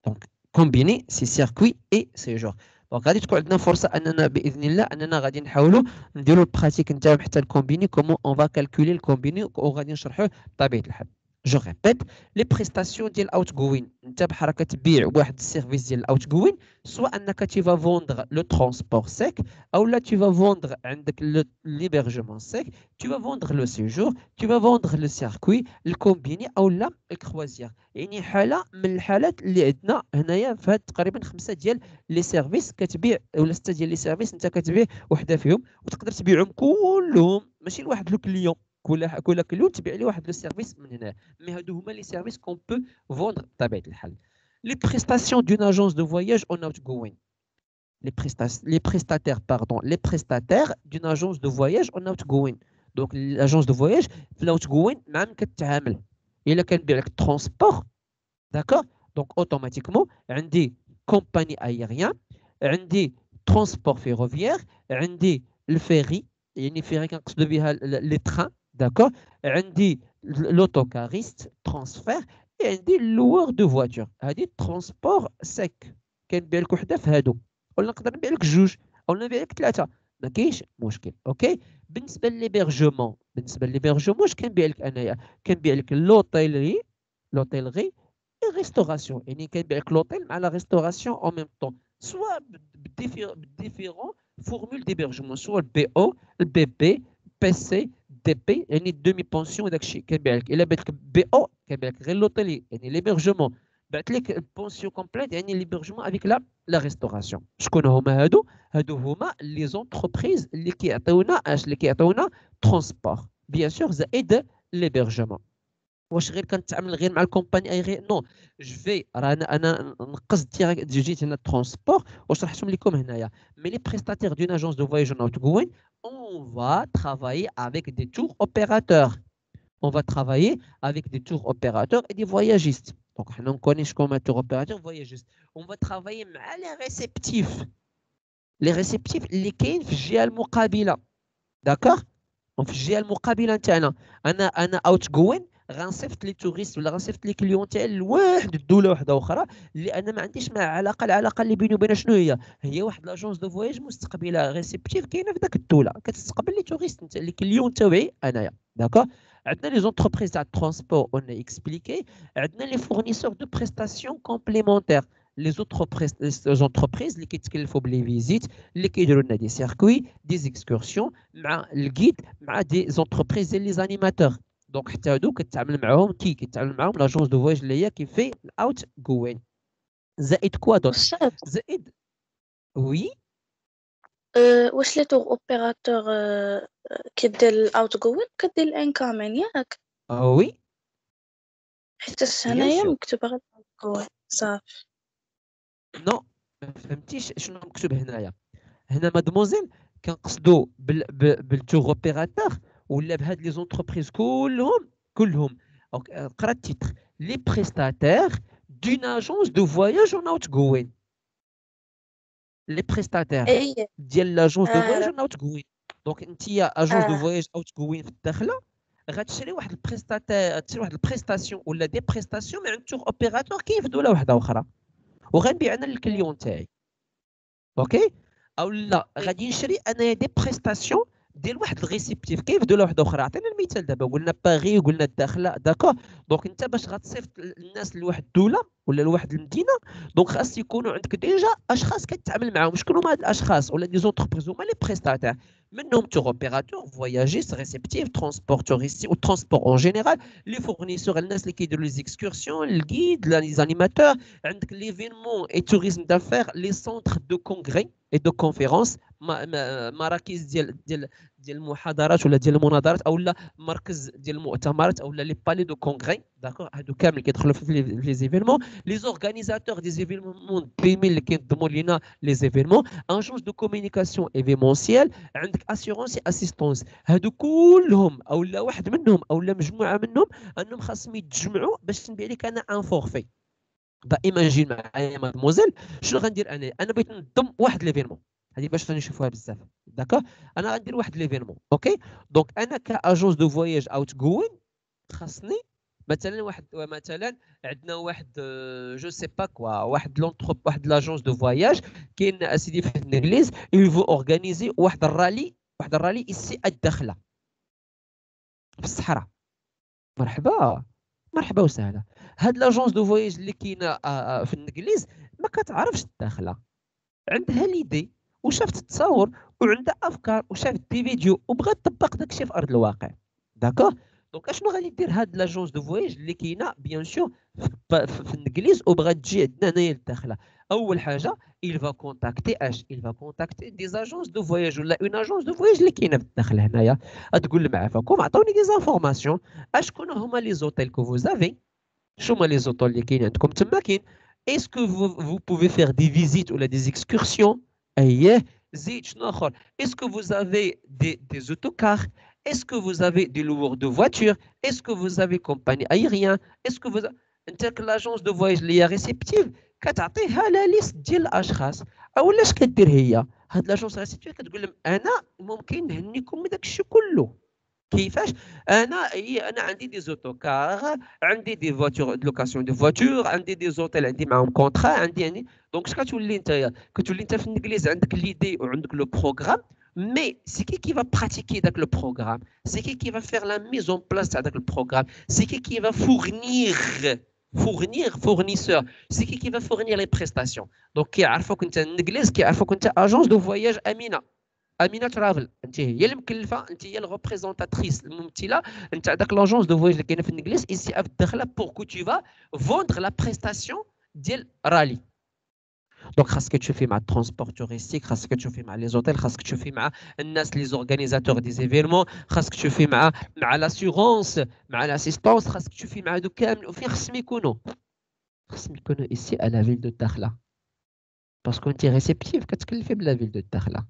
donc combiné c'est circuit et séjour. دونك غادي تكون عندنا فرصه اننا باذن الله اننا غادي نحاولوا نديروا البراتيك نتاعو حتى الكومبيني كومون اون فا كالكولي الكومبيني وغادي نشرحوه بطبيعه الحال. جو ريبيت لي بريستاسيون ديال الاوت جوين، انت بحال كتبيع واحد السيرفيس ديال الاوت جوين، سواء انك تي فا فوندر لو ترونسبور سيك او لا تي فا فوندر عندك ليبرجمون سيك، tu vas vendre le séjour, tu vas vendre le circuit, le combiné او لا الكروازير. يعني حاله من الحالات اللي عندنا هنايا في هاد تقريبا 5 ديال لي سيرفيس كتبيع ولا 6 ديال لي سيرفيس انت كتبيع وحده فيهم وتقدر تبيعهم كلهم، ماشي لواحد لو كليون كل كليون تبيع ليه واحد لو سيرفيس من هنا، مي هادو هما لي سيرفيس كون بو فوندر بطبيعه الحال. لي بريستاسيون دون اجونس دو فواياج اون اوت جوين، les prestataires d'une agence de voyage en outgoing. Donc l'agence de voyage في l'outgoing معاهم كتعامل الا كنبيع لك transport، d'accord. donc automatiquement عندي compagnie aérienne، عندي transport ferroviaire، عندي الفيري، يعني فيري كنقصدوا بها لي تران، d'accord. عندي l'autocariste transfert، عندي اللوور دو فواتور. هذه transport sec كنبيع لك وحده في هادو، ولا نقدر نبيع لك جوج او نبيع لك ثلاثه، ما كاينش مشكل. اوكي. بالنسبه لليبرجمون، اش كنبيع لك انايا؟ كنبيع لك لوطيلري اي ريستوراسيون، يعني كنبيع لك لوطيل مع لا ريستوراسيون او ميم طون، سوا بالديفيرون فورمول ديبرجمون، سوا البي او، البي بي، بي سي، دي بي، يعني دومي بونسيون وداك الشيء كنبيع لك. الا بات لك بي او كنبيع لك غير لوطيلي يعني ليبرجمون، بعت لك البونسيون كومبليت يعني ليبرجمون افيك لا ريستوراسيون. شكون هما هادو؟ هادو هما لي زونتربريز اللي كيعطيونا اش؟ اللي كيعطيونا ترونسبور بيان سور زائد ليبرجمون. واش غير كنتعامل غير مع الكومباني ايغي؟ نو، جو في راه انا نقص ديريكت جيت هنا ترونسبور وشرحتهم لكم هنايا. مي لي بريستاتير دون اجونس دو فواياج اون اوتغوين on va travailler avec des tours opérateurs. On va travailler avec des tours opérateurs et des voyagistes. Donc, on connaît comme un tour opérateur voyagiste. On va travailler avec les réceptifs. Les réceptifs, les كاين في الجهة المقابلة. D'accord? في الجهة المقابلة نتاعنا. أنا outgoing غنصيفط لي توريست ولا غنصيفط لي كليون تاعي لواحد الدولة واحدة أخرى اللي أنا ما عنديش معها علاقة. العلاقة اللي بيني وبينها شنو هي؟ هي واحد لاجونس دو فواياج مستقبلة ريسيبتيف كاينة في ذاك الدولة كتستقبل لي توريست لي كليون تاوعي أنايا. D'accord? عندنا لي زونتربريز تاع الترونسبور اون اكسبليكي، عندنا لي فورنيسور دو بريستاسيون كومبليمونتير، لي زونتربريز اللي كيتكلفوا بلي فيزيت، اللي كيديروا لنا دي سيركوي، دي زيكسكورسيون مع الجيد، مع دي زونتربريز ديال لي زانيماتور. دونك حتى هادو كتعامل معاهم كيتعامل معاهم لاجونس دو فواياج اللي هي كيفي الاوت جوين. زائد كوا دوت؟ زائد وي واش لي تور اوبيراتور كدير الاوت جوين كدير الانكامين ياك؟ وي حيت هنايا مكتوب غير الاوت جوين صافي. نو ما فهمتيش شنو مكتوب هنايا. هنا مادموزيل كنقصدوا بالتور اوبيراتور ولا بهاد لي زونتربريز كلهم قرا التيتر لي بريستاتير دون اجونس دو فواياج اون اوت جوين لي بريستاتير اي ديال لاجونس دو فواياج آه. اون اوت جوين. دونك انت اجونس دو فواياج اوت جوين في الداخله غتشري واحد البريستاتير، تشري واحد البريستاسيون ولا دي بريستاسيون من عند تور اوبيراتور كاين في دوله واحده اخرى وغنبيع انا للكليون تاعي. اوكي او لا غادي نشري انايا دي بريستاسيون ديال واحد الريسيبتيف كاين في دوله واحده اخرى. عطينا المثال دابا قلنا باغي وقلنا الداخله داكور. دونك انت باش غتصيفط الناس لواحد الدوله ولا لواحد المدينه دونك خاص يكونوا عندك ديجا اشخاص كتعامل معاهم. شكون هما هاد الاشخاص ولا دي زونتربريز؟ هما لي بريستاتير منهم تور اوبيراتور فواياجيست ريسيبتيف ترونسبور توريستي و ترونسبور اون جينيرال لي فورنيسور الناس اللي كيديروا لي زيكسكورسيون الجيد لي زانيماتور عندك ليفينمون اي توريزم دافير لي سونتر دو كونغري اي دو كونفيرونس مراكز ديال المحاضرات ولا ديال المناظرات او لا مركز ديال المؤتمرات او لي بالي دو كونغري داكور. هادو كامل كيدخلوا في لي زيفينمون لي زورغانيزاتور دي زيفينمون بيمين اللي كينظموا لينا لي زيفينمون اجونس دو كومونيكاسيون ايفينمونسيال عندك اسيورونس اسيستونس. هادو كلهم او لا واحد منهم او لا مجموعه منهم انهم خاصهم يتجمعوا باش نبيع لك انا ان فورفي. ايماجين معايا مادموزيل شنو غندير انا بغيت نضم واحد ليفينمون هذه باش غنشوفوها بزاف داكوغ. انا غندير واحد ليفينمون اوكي. دونك انا كاجونس دو فواياج اوت جوين خاصني مثلا عندنا واحد جو سي با كوا واحد لاجونس دو فواياج كاين اسيدي في الانجليز يفو اورغانيزي واحد الرالي اسي الداخله في الصحراء. مرحبا وسهلا. هاد لاجونس دو فواياج اللي كاينه في الانجليز ما كتعرفش الداخله، عندها ليدي وشافت التصاور وعندها افكار وشافت دي فيديو وبغات تطبق داكشي في ارض الواقع داكوغ. دونك اشنو غادي دير هاد لاجونس دو فواياج اللي كاينه بيان سور في الانجليز وبغات تجي عندنا هنايا للداخله؟ اول حاجه il va contacter des agences de voyage ولا اون اجونس دو فواياج اللي كاينه في الداخل هنايا. تقول لهم عافاكم عطوني دي زانفورماسيون اشكون هما لي زوتيل كو فوزافي، شو هما لي زوتيل اللي كاينين عندكم تما كاين. est-ce que vous pouvez faire des visites ou des excursions؟ اييه. زيد شنو اخر؟ est-ce que vous avez des autocars؟ est-ce que vous avez des loueurs de voitures؟ est-ce que vous avez compagnie aérienne؟ est-ce que vous انت كلاجونس دو فواياج اللي هي ريسيبتيف كتعطيها لا ليست ديال الاشخاص اولا اش كدير هي هاد لاجونس ريسيبتيف كتقول لهم انا ممكن نهنيكم من داك الشيء كله. كيفاش؟ انا عندي دي زوتوكار، عندي دي فواتور لوكاسيون دو فواتور، عندي دي زوتيل عندي معاهم كونطرا، عندي يعني دونك اش كتولي انت في الانجليز عندك ليدي وعندك لو بروغرام. مي سي كي va pratiquer داك لو بروغرام، سي كي va faire la mise en place تاع داك البروغرام، سي كي va fournisseur، سي كي va fournir les prestations. دونك كيعرفوك انت الانجليز كيعرفوك انت اجونس دو فواياج امينه ترافل، انت هي المكلفه، انت هي الريبريزونطاتريس الممثله نتاع داك لاجونس دو فواياج اللي كاينه في الانجليز ايسي في الداخله بوركو تو فا فوندر لا بريستاسيون ديال رالي. دونك خاصك تشوفي مع الترونسبور توريستيك، خاصك تشوفي مع لي زوتيل، خاصك تشوفي مع الناس لي زورغانيزاتور دي زيفيرمون، خاصك تشوفي مع لاسيغونس مع لاسيستونس، خاصك تشوفي مع هادو كامل. وفين خصهم يكونوا ايسي على فيل دو الداخله باسكو انت ريسيبتيف كتكلفي بلا فيل دو الداخله.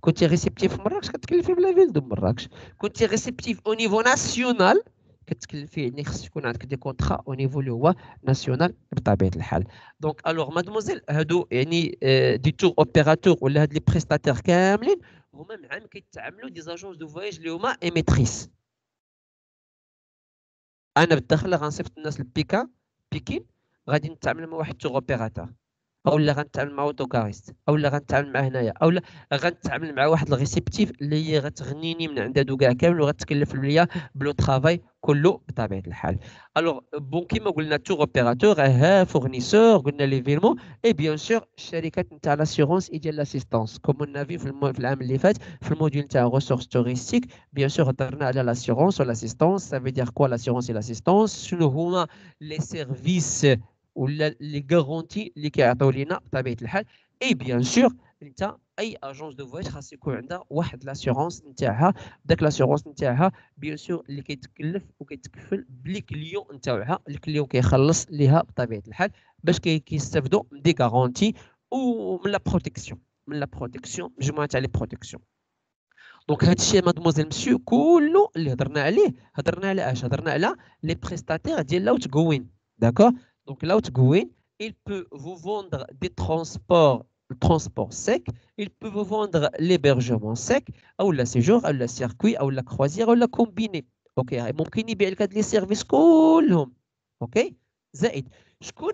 كنتي ريسيبتيف في مراكش كتكلفي بلا فيل دو مراكش. كنتي ريسيبتيف او نيفو ناسيونال كتكلفي يعني خص يكون عندك دي كونطرا او نيفو اللي هو ناسيونال بطبيعه الحال. دونك الوغ مادموزيل هادو يعني دي تور اوبيراتور ولا هاد لي بريستاتير كاملين هما معاهم كيتعاملوا دي زاجونس دو فواياج اللي هما ايميتريس. انا بالداخل غنصيفط الناس بيكين غادي نتعامل مع واحد تور اوبيراتور اولا غنتعامل مع اوتوكاريست اولا غنتعامل مع هنايا اولا غنتعامل مع واحد الريسيبتيف اللي هي غتغنيني من عند هادو كاع كامل وغتكلف ليا بلو طرافاي كله بطبيعه الحال. الوغ بون كيما قلنا تور اوبيراتور ها فورنيسور قلنا ليفينمون اي بيان سور الشركات نتاع لاسيغونس اي ديال لاسيستونس كوم نافي في العام اللي فات في الموديل نتاع ريسورس توريستيك بيان سور هضرنا على لاسيغونس والاسيستونس. سا في دير كوا لاسيغونس اي لاسيستونس؟ شنو هما لي سيرفيس ولا لي غارونتي اللي كيعطيو لينا بطبيعه الحال. اي بيان سور انت اي اجونس دو فواياج خاص يكون عندها واحد لاسيغونس نتاعها، داك لاسيغونس نتاعها بيان سور اللي كيتكلف وكيتكفل بلي كليون نتاعها، الكليون كيخلص ليها بطبيعه الحال باش كيستافدوا دي غارونتي ومن لا بروتيكسيون مجموعه تاع لي بروتيكسيون. دونك هذا الشيء مادموزيل مسيو كله اللي هضرنا عليه، هضرنا على اش؟ هضرنا على لي بريستاتير ديال لاوت جوين. داكور. دونك لاوت جوين il peut vous vendre des transports, le transport sec, il peut vous vendre l'hébergement sec او لا séjour او لا circuit او لا croisière او لا combiné. اوكي ممكن يبيع لك هاد لي سيرفيس كلهم. اوكي زائد شكون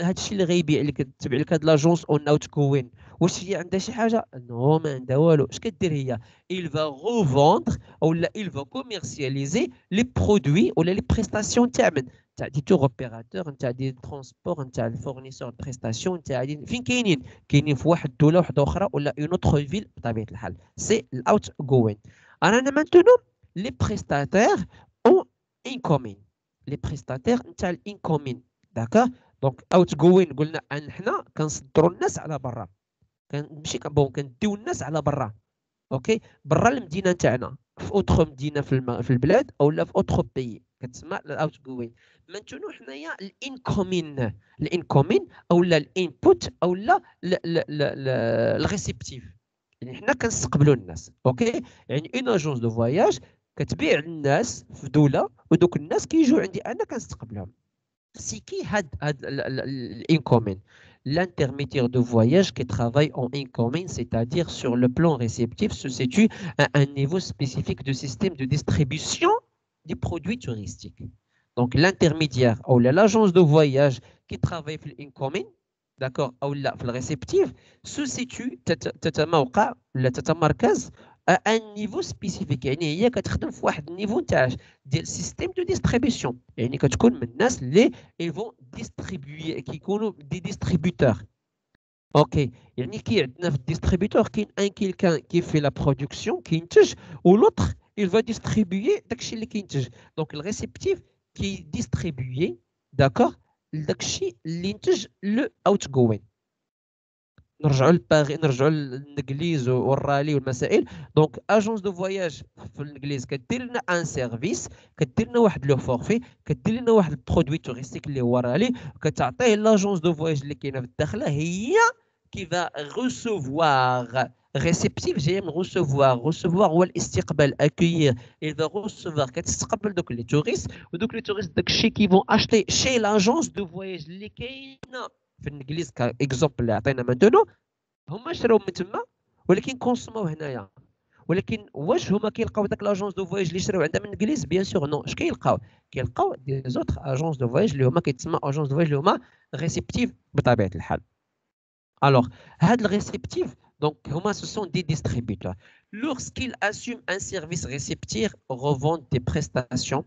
هذا الشيء اللي غيبيع لك تبع لك هاد لاجونس اون اوت كوين، واش هي عندها شي حاجه؟ نو ما عندها والو. اش كدير هي؟ il va revendre او لا il va commercialiser les produits ولا les prestations تاع من تاع دي تور اوبيراتور نتاع دي ترونسبور نتاع الفورنيسور دو بريستاسيون نتاع فين كاينين؟ كاينين في واحد الدوله واحده اخرى ولا اون اوتر فيل بطبيعه الحال. سي الاوت جوين. انا مانتونو لي بريستاتير اون انكومين، لي بريستاتير نتاع الانكومين. داكور. دونك اوت جوين قلنا ان حنا كنصدروا الناس على برا، كنمشي كنديو الناس على برا. اوكي برا المدينه نتاعنا في اوتر مدينه في البلاد او لا في اوتر بيي كتسمى الاوت جوين. مانتونو حنايا الانكومين، الانكومين او لا الانبوت او لا الريسيبتيف، يعني حنا كنستقبلوا الناس. اوكي يعني اون اجونس دو فواياج كتبيع للناس في دوله ودوك الناس كيجيو عندي انا كنستقبلهم. سي كي هاد الانكومين l'intermédiaire de voyage qui travaille en incoming, c'est-à-dire sur le plan réceptif, se situe à un niveau spécifique de système de distribution des produits touristiques. Donc l'intermédiaire ou l'agence de voyage qui travaille في l'incoming, d'accord, ou la في le réceptif, se situe تتموقع ولا تتمركز à un niveau spécifique. يعني هي كتخدم في واحد النيفو تاع ديال سيستيم دو ديستريبيسيون، يعني كتكون من الناس اللي يفون ديستريبيي كيكونوا دي ديستريبيوتور. اوكي يعني كي عندنا في الديستريبيوتور كاين ان كيلكان كي في لا برودكسيون كينتج ولوطر il va distribuer داكشي اللي كينتج. دونك الريسيبتيف كي ديستريبيي داكور داكشي اللي ينتج لو اوت جوين. نرجعوا للباغي، نرجعوا للانجليز والرالي والمسائل. دونك اجونس دو فواياج في الانجليز كدير لنا ان سيرفيس، كدير لنا واحد لو فورفي، كدير لنا واحد البرودوي توريستيك اللي هو رالي، كتعطيه لاجونس دو فواياج اللي كاينه في الداخله هي كي فا ريسيفوار. ريسيبتيف جاي من ريسيفوار، ريسيفوار هو الاستقبال، اكويير. il va recevoir كتستقبل دوك لي توريست ودوك لي توريست داكشي كي فون اشتي شي لاجونس دو فواياج اللي كاينه في الانجليز كاكزومبل اللي عطينا مانتونو. هما شراو من تما ولكن كونسوماو هنايا. ولكن واش هما كيلقاو داك لاجونس دو فواياج اللي شراو عندها من الانجليز؟ بيان سور نو. اش كيلقاو؟ كيلقاو دي زوتر اجونس دو فواياج اللي هما كيتسمى اجونس دو فواياج اللي هما ريسيبتيف بطبيعه الحال. الوغ هاد الريسيبتيف دونك هما سو سون دي ديستريبيوتور. lorsqu'il assume un service réceptif revend des prestations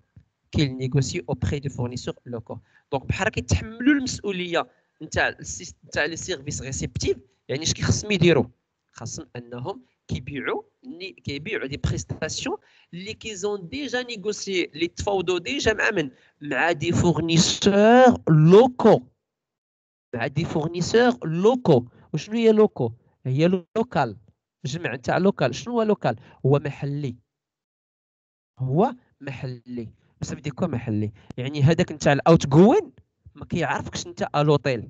qu'il négocie auprès des fournisseurs locaux. دونك بحال كيتحملوا المسؤوليه نتاع لي سيرفيس ريسيبتيف. يعني اش كيخصهم يديروا؟ خاصهم انهم كيبيعوا دي بريستاسيون اللي كيزون ديجا نيغوسي، اللي تفاوضوا ديجا مع من؟ مع دي فورنيسور لوكو، مع دي فورنيسور لوكو. وشنو هي لوكو؟ هي لوكال، جمع تاع لوكال. شنو هو لوكال؟ هو محلي، هو محلي. بس بدي كو محلي يعني هذاك نتاع الاوت جوين ما كيعرفكش انت الوطيل.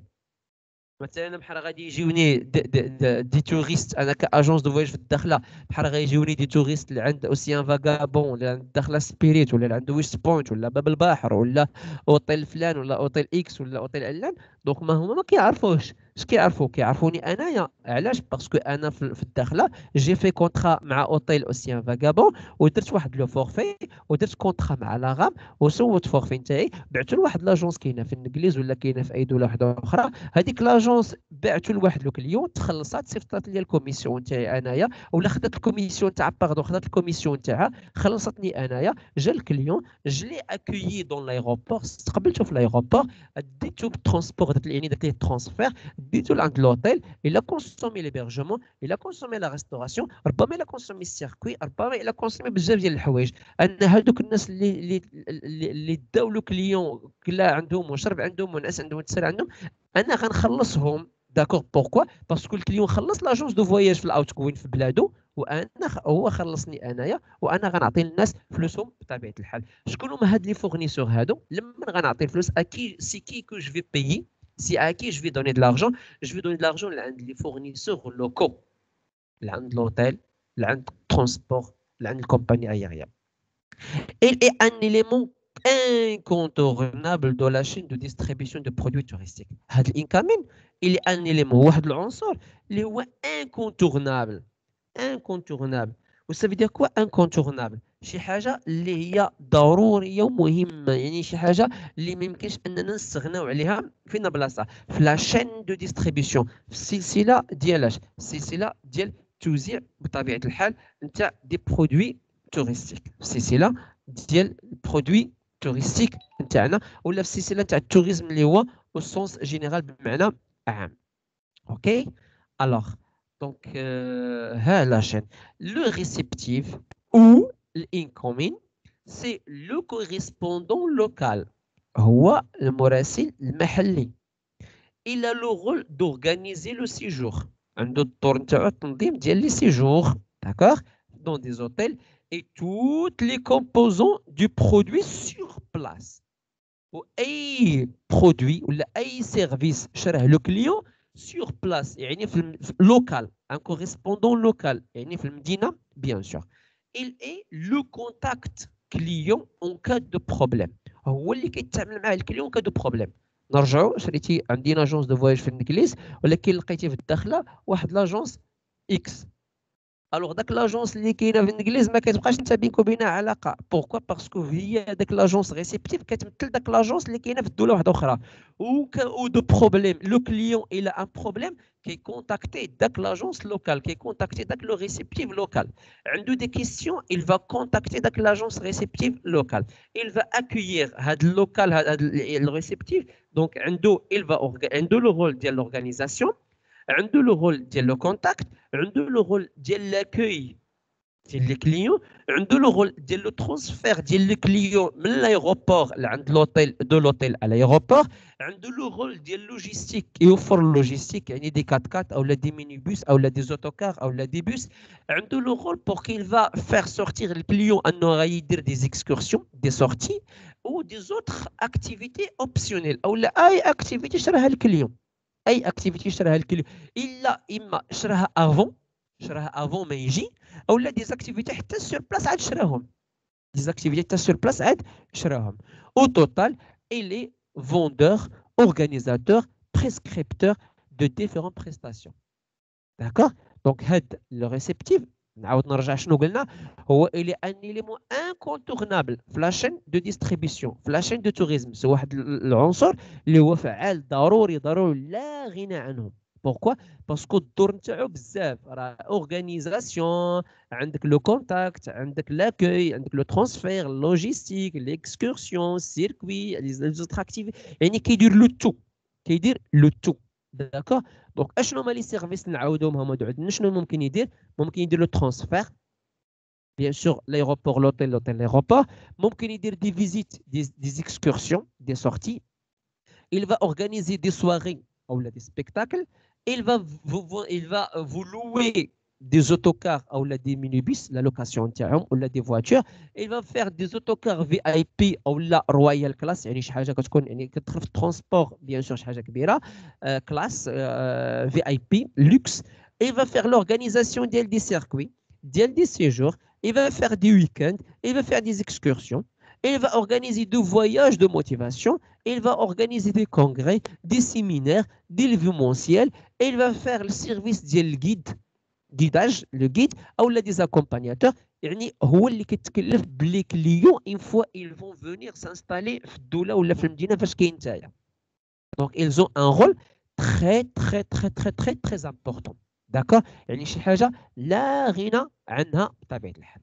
مثلا بحال غادي يجيوني دي توريست، انا كاجونس دو فواياج في الداخله بحال غيجيوني دي توريست اللي عند اوسيان فاغابون ولا عند الداخله سبيريت ولا اللي عنده ويست بوينت ولا باب البحر ولا اوتيل فلان ولا اوتيل اكس ولا اوتيل علان. دونك ما هما ما كيعرفوش. اش كيعرفوا؟ كيعرفوني انايا. علاش؟ باسكو انا في الداخله جي في كونطرا مع اوتيل اوسيان فاغابون ودرت واحد لو فورفي ودرت كونطرا مع لاغام وسوت فورفي نتاعي، بعثوا لواحد لاجونس كاينه في الانجليز ولا كاينه في اي دوله واحده اخرى. هذيك لاجونس بعثوا لواحد لو كليون، تخلصات صيفطات لي الكوميسيون تاعي انايا، ولا خدات الكوميسيون تاع خدات الكوميسيون تاعها خلصتني انايا. جا الكليون جلي اكويي دون لايروبور، استقبلته في لايروبور، ديتو بالترونسبور، يعني درت ليه ترونسفير، ديتو لعند لوطيل. الا كونسومي ليبرجمون، الا كونسومي لا ريستوراسيون، ربما الا كونسومي السيركوي، ربما الا كونسومي بزاف ديال الحوايج. ان هذوك الناس اللي داو لو كليون كلا عندهم وشرب عندهم وناس عندهم تسال عندهم، انا غنخلصهم. داكور بوركوا؟ باسكو الكليون خلص لاجونس دو فواياج في الاوت كوين في بلادو، وانا هو خلصني انايا، وانا غنعطي للناس فلوسهم بطبيعه الحال. شكون هما هاد لي فورنيسور هادو؟ لما غنعطي الفلوس اكي سي كي كو جو في بايي، سي اكي جو في دوني دو لارجون، جو في دوني دو لارجون لعند لي فورنيسور لوكو، لعند لوطيل، لعند transport لعند الكومباني aérienne. Il est un élément incontournable de la chaîne de distribution de produits touristiques. هذا الانكمين il est un élément واحد العنصر اللي هو incontournable. incontournable. Vous savez dire quoi incontournable؟ شي حاجة اللي هي ضرورية ومهمة، يعني شي حاجة اللي ما يمكنش أننا نستغناو عليها فين بلاصة في لا شين دو ديستريبيسيون، في السلسلة ديالاش؟ السلسلة ديال توزيع بطبيعة الحال نتاع دي برودوي توريستيك، في السلسلة ديال برودوي توريستيك نتاعنا ولا في السلسلة نتاع التوريزم اللي هو au sens général بمعنى عام. اوكي alors donc la chaîne. Le réceptif ou l'incoming, c'est le correspondant local. هو المراسل المحلي. Il a le rôle d'organiser le séjour. عنده الدور نتاعو التنظيم ديال لي séjours, d'accord, dans des hôtels et toutes les composants du produit sur place. وأي produit ولا أي service شراه لو كليون sur place يعني في local un correspondant local يعني في المدينة bien sûr. Il est le contact client en cas de problème. هو اللي كيتعامل مع الكليون en cas de problème. نرجعوا شريتي عندي لاجونس دو فواياج في الانجليز ولكن لقيتي في الداخله واحد لاجونس اكس. الوغ داك لاجونس اللي كاينه في الانجليز ما كتبقاش انت بينك وبينها علاقه. بوركوا باسكو هي داك لاجونس ريسيبتيف كتمثل داك لاجونس اللي كاينه في الدوله واحده اخرى. او دو بروبليم لو كليون الى ان بروبليم كيكونتاكتي داك لاجونس لوكال، كيكونتاكتي داك لو ريسيبتيف لوكال. عنده دي كيسيون il va contacter داك لاجونس ريسيبتيف لوكال. il va accueillir هاد اللوكال هاد الريسيبتيف. دونك عنده عنده لو رول ديال لورغانيزاسيون، عنده لو رول ديال لو كونتاكت، عنده لو رول ديال لاكوي ديال لي كليون، عنده لو رول ديال لو ترانسفير ديال لي كليون من لايروبور لعند لوطيل دو لوطيل على لايروبور، عنده لو رول ديال لوجيستيك يوفر اللوجيستيك يعني دي 4x4 او لا دي ميني بوس او لا دي زوتوكار او لا دي بوس، عنده لو رول بور كيل فا فير سورتير الكليون انه غيدير دي اكسكورسيون دي سورتي او دي زوتر اكتيفيتي اوبسيونيل او لا اي اكتيفيتي شراها الكليون. اي اكتيفيتي شراها الكليون الا اما شراها افون ما يجي او لا ديزاكتيفيتي حتى سور بلاس عاد شراهم. ديزاكتيفيتي حتى سور بلاس عاد شراهم. او توتال il est vendeur, organisateur, prescripteur de différentes prestations. D'accord? Donc هاد لو ريسيبتيف نعاود نرجع شنو قلنا هو il est un élément incontournable في لا شين دو ديستريبيسيون في لا شين دو توريزم. سي واحد العنصر اللي هو فعال ضروري لا غنى عنه. بوركوا باسكو الدور نتاعو بزاف راه اورغانيزاسيون، عندك لو كونتاكت، عندك لاكوي، عندك لو ترانسفير، لوجيستيك، ليكسكورسيون، سيركوي، لي زوتر اكتيفيتي، يعني كيدير لو تو. داكور. دونك اشنو هما لي سيرفيس نعاودوهم هما عندنا شنو ممكن يدير؟ ممكن يدير لو ترانسفير bien sûr l'aéroport l'hôtel l'aéroport. ممكن يدير دي فيزيت des excursions des sorties. il va organiser des soirées ou des spectacles. il va vous louer des autocars ou des minibus la location نتاعهم ou des voitures. il va faire des autocars VIP ou la royal class يعني شي حاجه كتكون يعني كتدخل في الترونسبور bien sûr شي حاجه كبيره classe VIP luxe. il va faire l'organisation des circuits des séjours. il va faire des week-ends, il va faire des excursions, il va organiser des voyages de motivation, il va organiser des congrès, des séminaires, des événementiels, et il va faire le service ديال guidage, le guide ou des accompagnateurs. يعني هو اللي كيتكلف بلي كليون une fois ils vont venir s'installer في الدولة ولا في المدينة فاش كاين نتايا. Donc ils ont un rôle très important. D'accord? يعني شي حاجة لا غنى عنها بطبيعة الحال.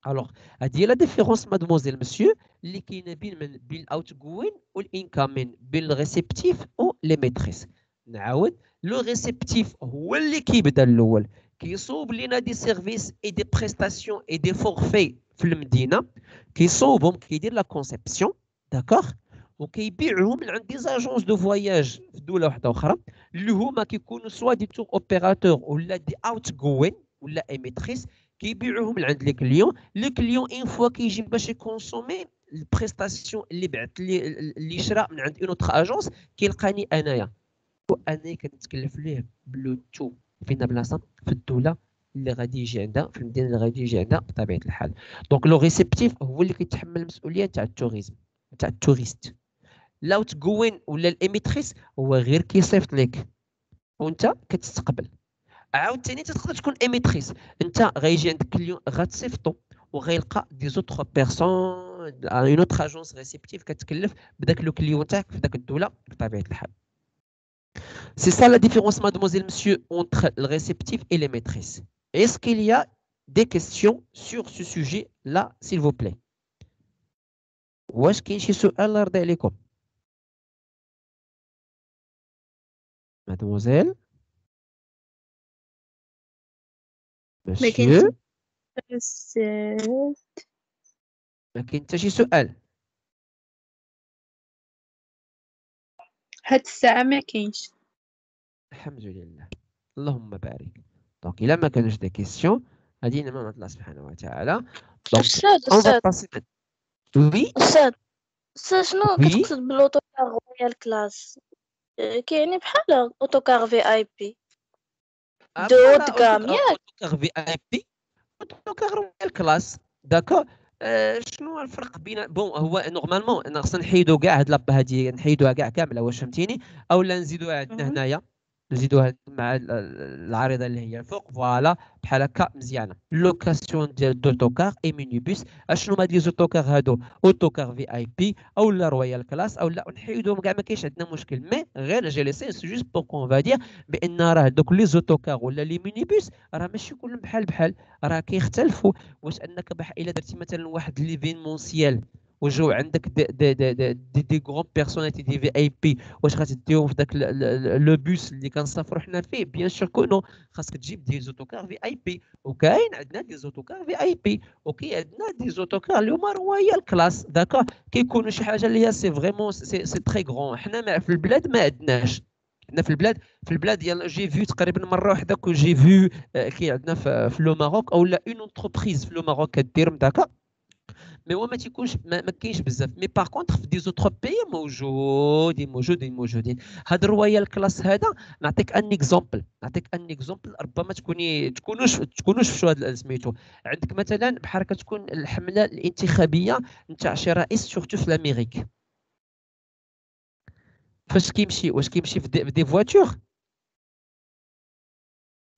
Alors هذه لا ديفيرونس مادموزيل مسيو اللي كاينه بين الاوت جوين والانكامين بين الريسيبتيف و لي ميتريس. نعاود لو ريسيبتيف هو اللي كيبدا الاول كيصوب لينا دي سيرفيس اي دي بريستاسيون اي دي فورفي في المدينه، كيصوبهم كيدير لا كونسيبسيون داكوغ وكيبيعهم عند دي زاجونس دو فواياج في دوله واحده اخرى اللي هما كيكونوا سوا دي تور اوبيراتور ولا دي اوت جوين ولا اي ميتريس كيبيعوهم عند لي كليون اون فوا كيجي باش يكونسومي البريستاسيون اللي بعت اللي شرا من عند اون اوتر اجونس كيلقاني انايا كنتكلف ليه بلو تو فين بلاصه في الدوله اللي غادي يجي عندها في المدينه اللي غادي يجي عندها بطبيعه الحال. دونك لو ريسبتيف هو اللي كيتحمل المسؤوليه تاع التوريزم تاع التوريست. لو تكوين ولا الاميتريس هو غير كيصيفط لك وانت كتستقبل. عاوتاني تقدر تكون اميتريس، انت غيجي عندك كليون غتصيفطو وغيلقى دي زوتر بيرسون اون اوتر اجونس ريسبتيف كتكلف بداك لو كليون تاعك في داك الدوله بطبيعه الحال. C'est ça la différence, mademoiselle, monsieur, entre le réceptif et les maîtresses. Est-ce qu'il y a des questions sur ce sujet-là, s'il vous plaît? واش كاين شي سؤال الله يرضي عليكم؟ mademoiselle? monsieur? ما كاين حتى شي سؤال. هاد الساعة ما كاينش. الحمد لله اللهم بارك. دونك الا ما كانش دي كيسيون غادي نعم الله سبحانه وتعالى. دونك أستاذ وي أستاذ شنو وي كتقصد بالأوتوكار رويال كلاس؟ كاين بحال أوتوكار في آي بي دو هوت كام ياك؟ اوتوكار في اي بي اوتوكار رويال كلاس داكور. شنو الفرق بين بون هو نورمالمون خصنا نحيدو كاع هاد لاب هادي نحيدوها كاع كامله واش فهمتيني اولا نزيدوها عندنا هنايا نزيدوها مع العريضه اللي هي الفوق فوالا بحال هكا مزيانه. لوكاسيون ديال دوتوكار اي مينيبوس اشنو هاد لي زوتوكار هادو اوتوكار في اي بي او لا رويال كلاس او لا نحيدوهم كاع ما كاينش عندنا مشكل. مي غير جيليسي سي جوست بور كون فادير بان راه دوك لي زوتوكار ولا لي مينيبوس راه ماشي كلهم بحال راه كيختلفوا. واش انك الا درتي مثلا واحد ليفينمونسيال وجو عندك دي غون بيرسوناليتي دي في اي بي واش غتديهم في داك لو بوس اللي كنسافروا حنا فيه؟ بيان سور كو نو، خاصك تجيب دي زوتوكار في اي بي. وكاين عندنا دي زوتوكار في اي بي وكاين عندنا دي زوتوكار اللي هما رويال كلاس داكور كيكونوا شي حاجه اللي هي سي فريمون سي تري غران. حنا في البلاد ما عندناش. حنا في البلاد يلا جي فيو تقريبا مره واحده كو جي فيو كي عندنا في لو ماروك او لا اون انتربريز في لو ماروك كدير داكور. مي هو ما تيكونش ما كاينش بزاف. مي باغ كونطخ في دي زوتر بي موجودين. هاد الرويال كلاس هذا نعطيك ان اكزومبل ربما تكونوش شفتوا هذا سميتو. عندك مثلا بحال كتكون الحمله الانتخابيه نتاع شي رئيس سورتو في الامريك. فاش كيمشي واش كيمشي في دي فواتور؟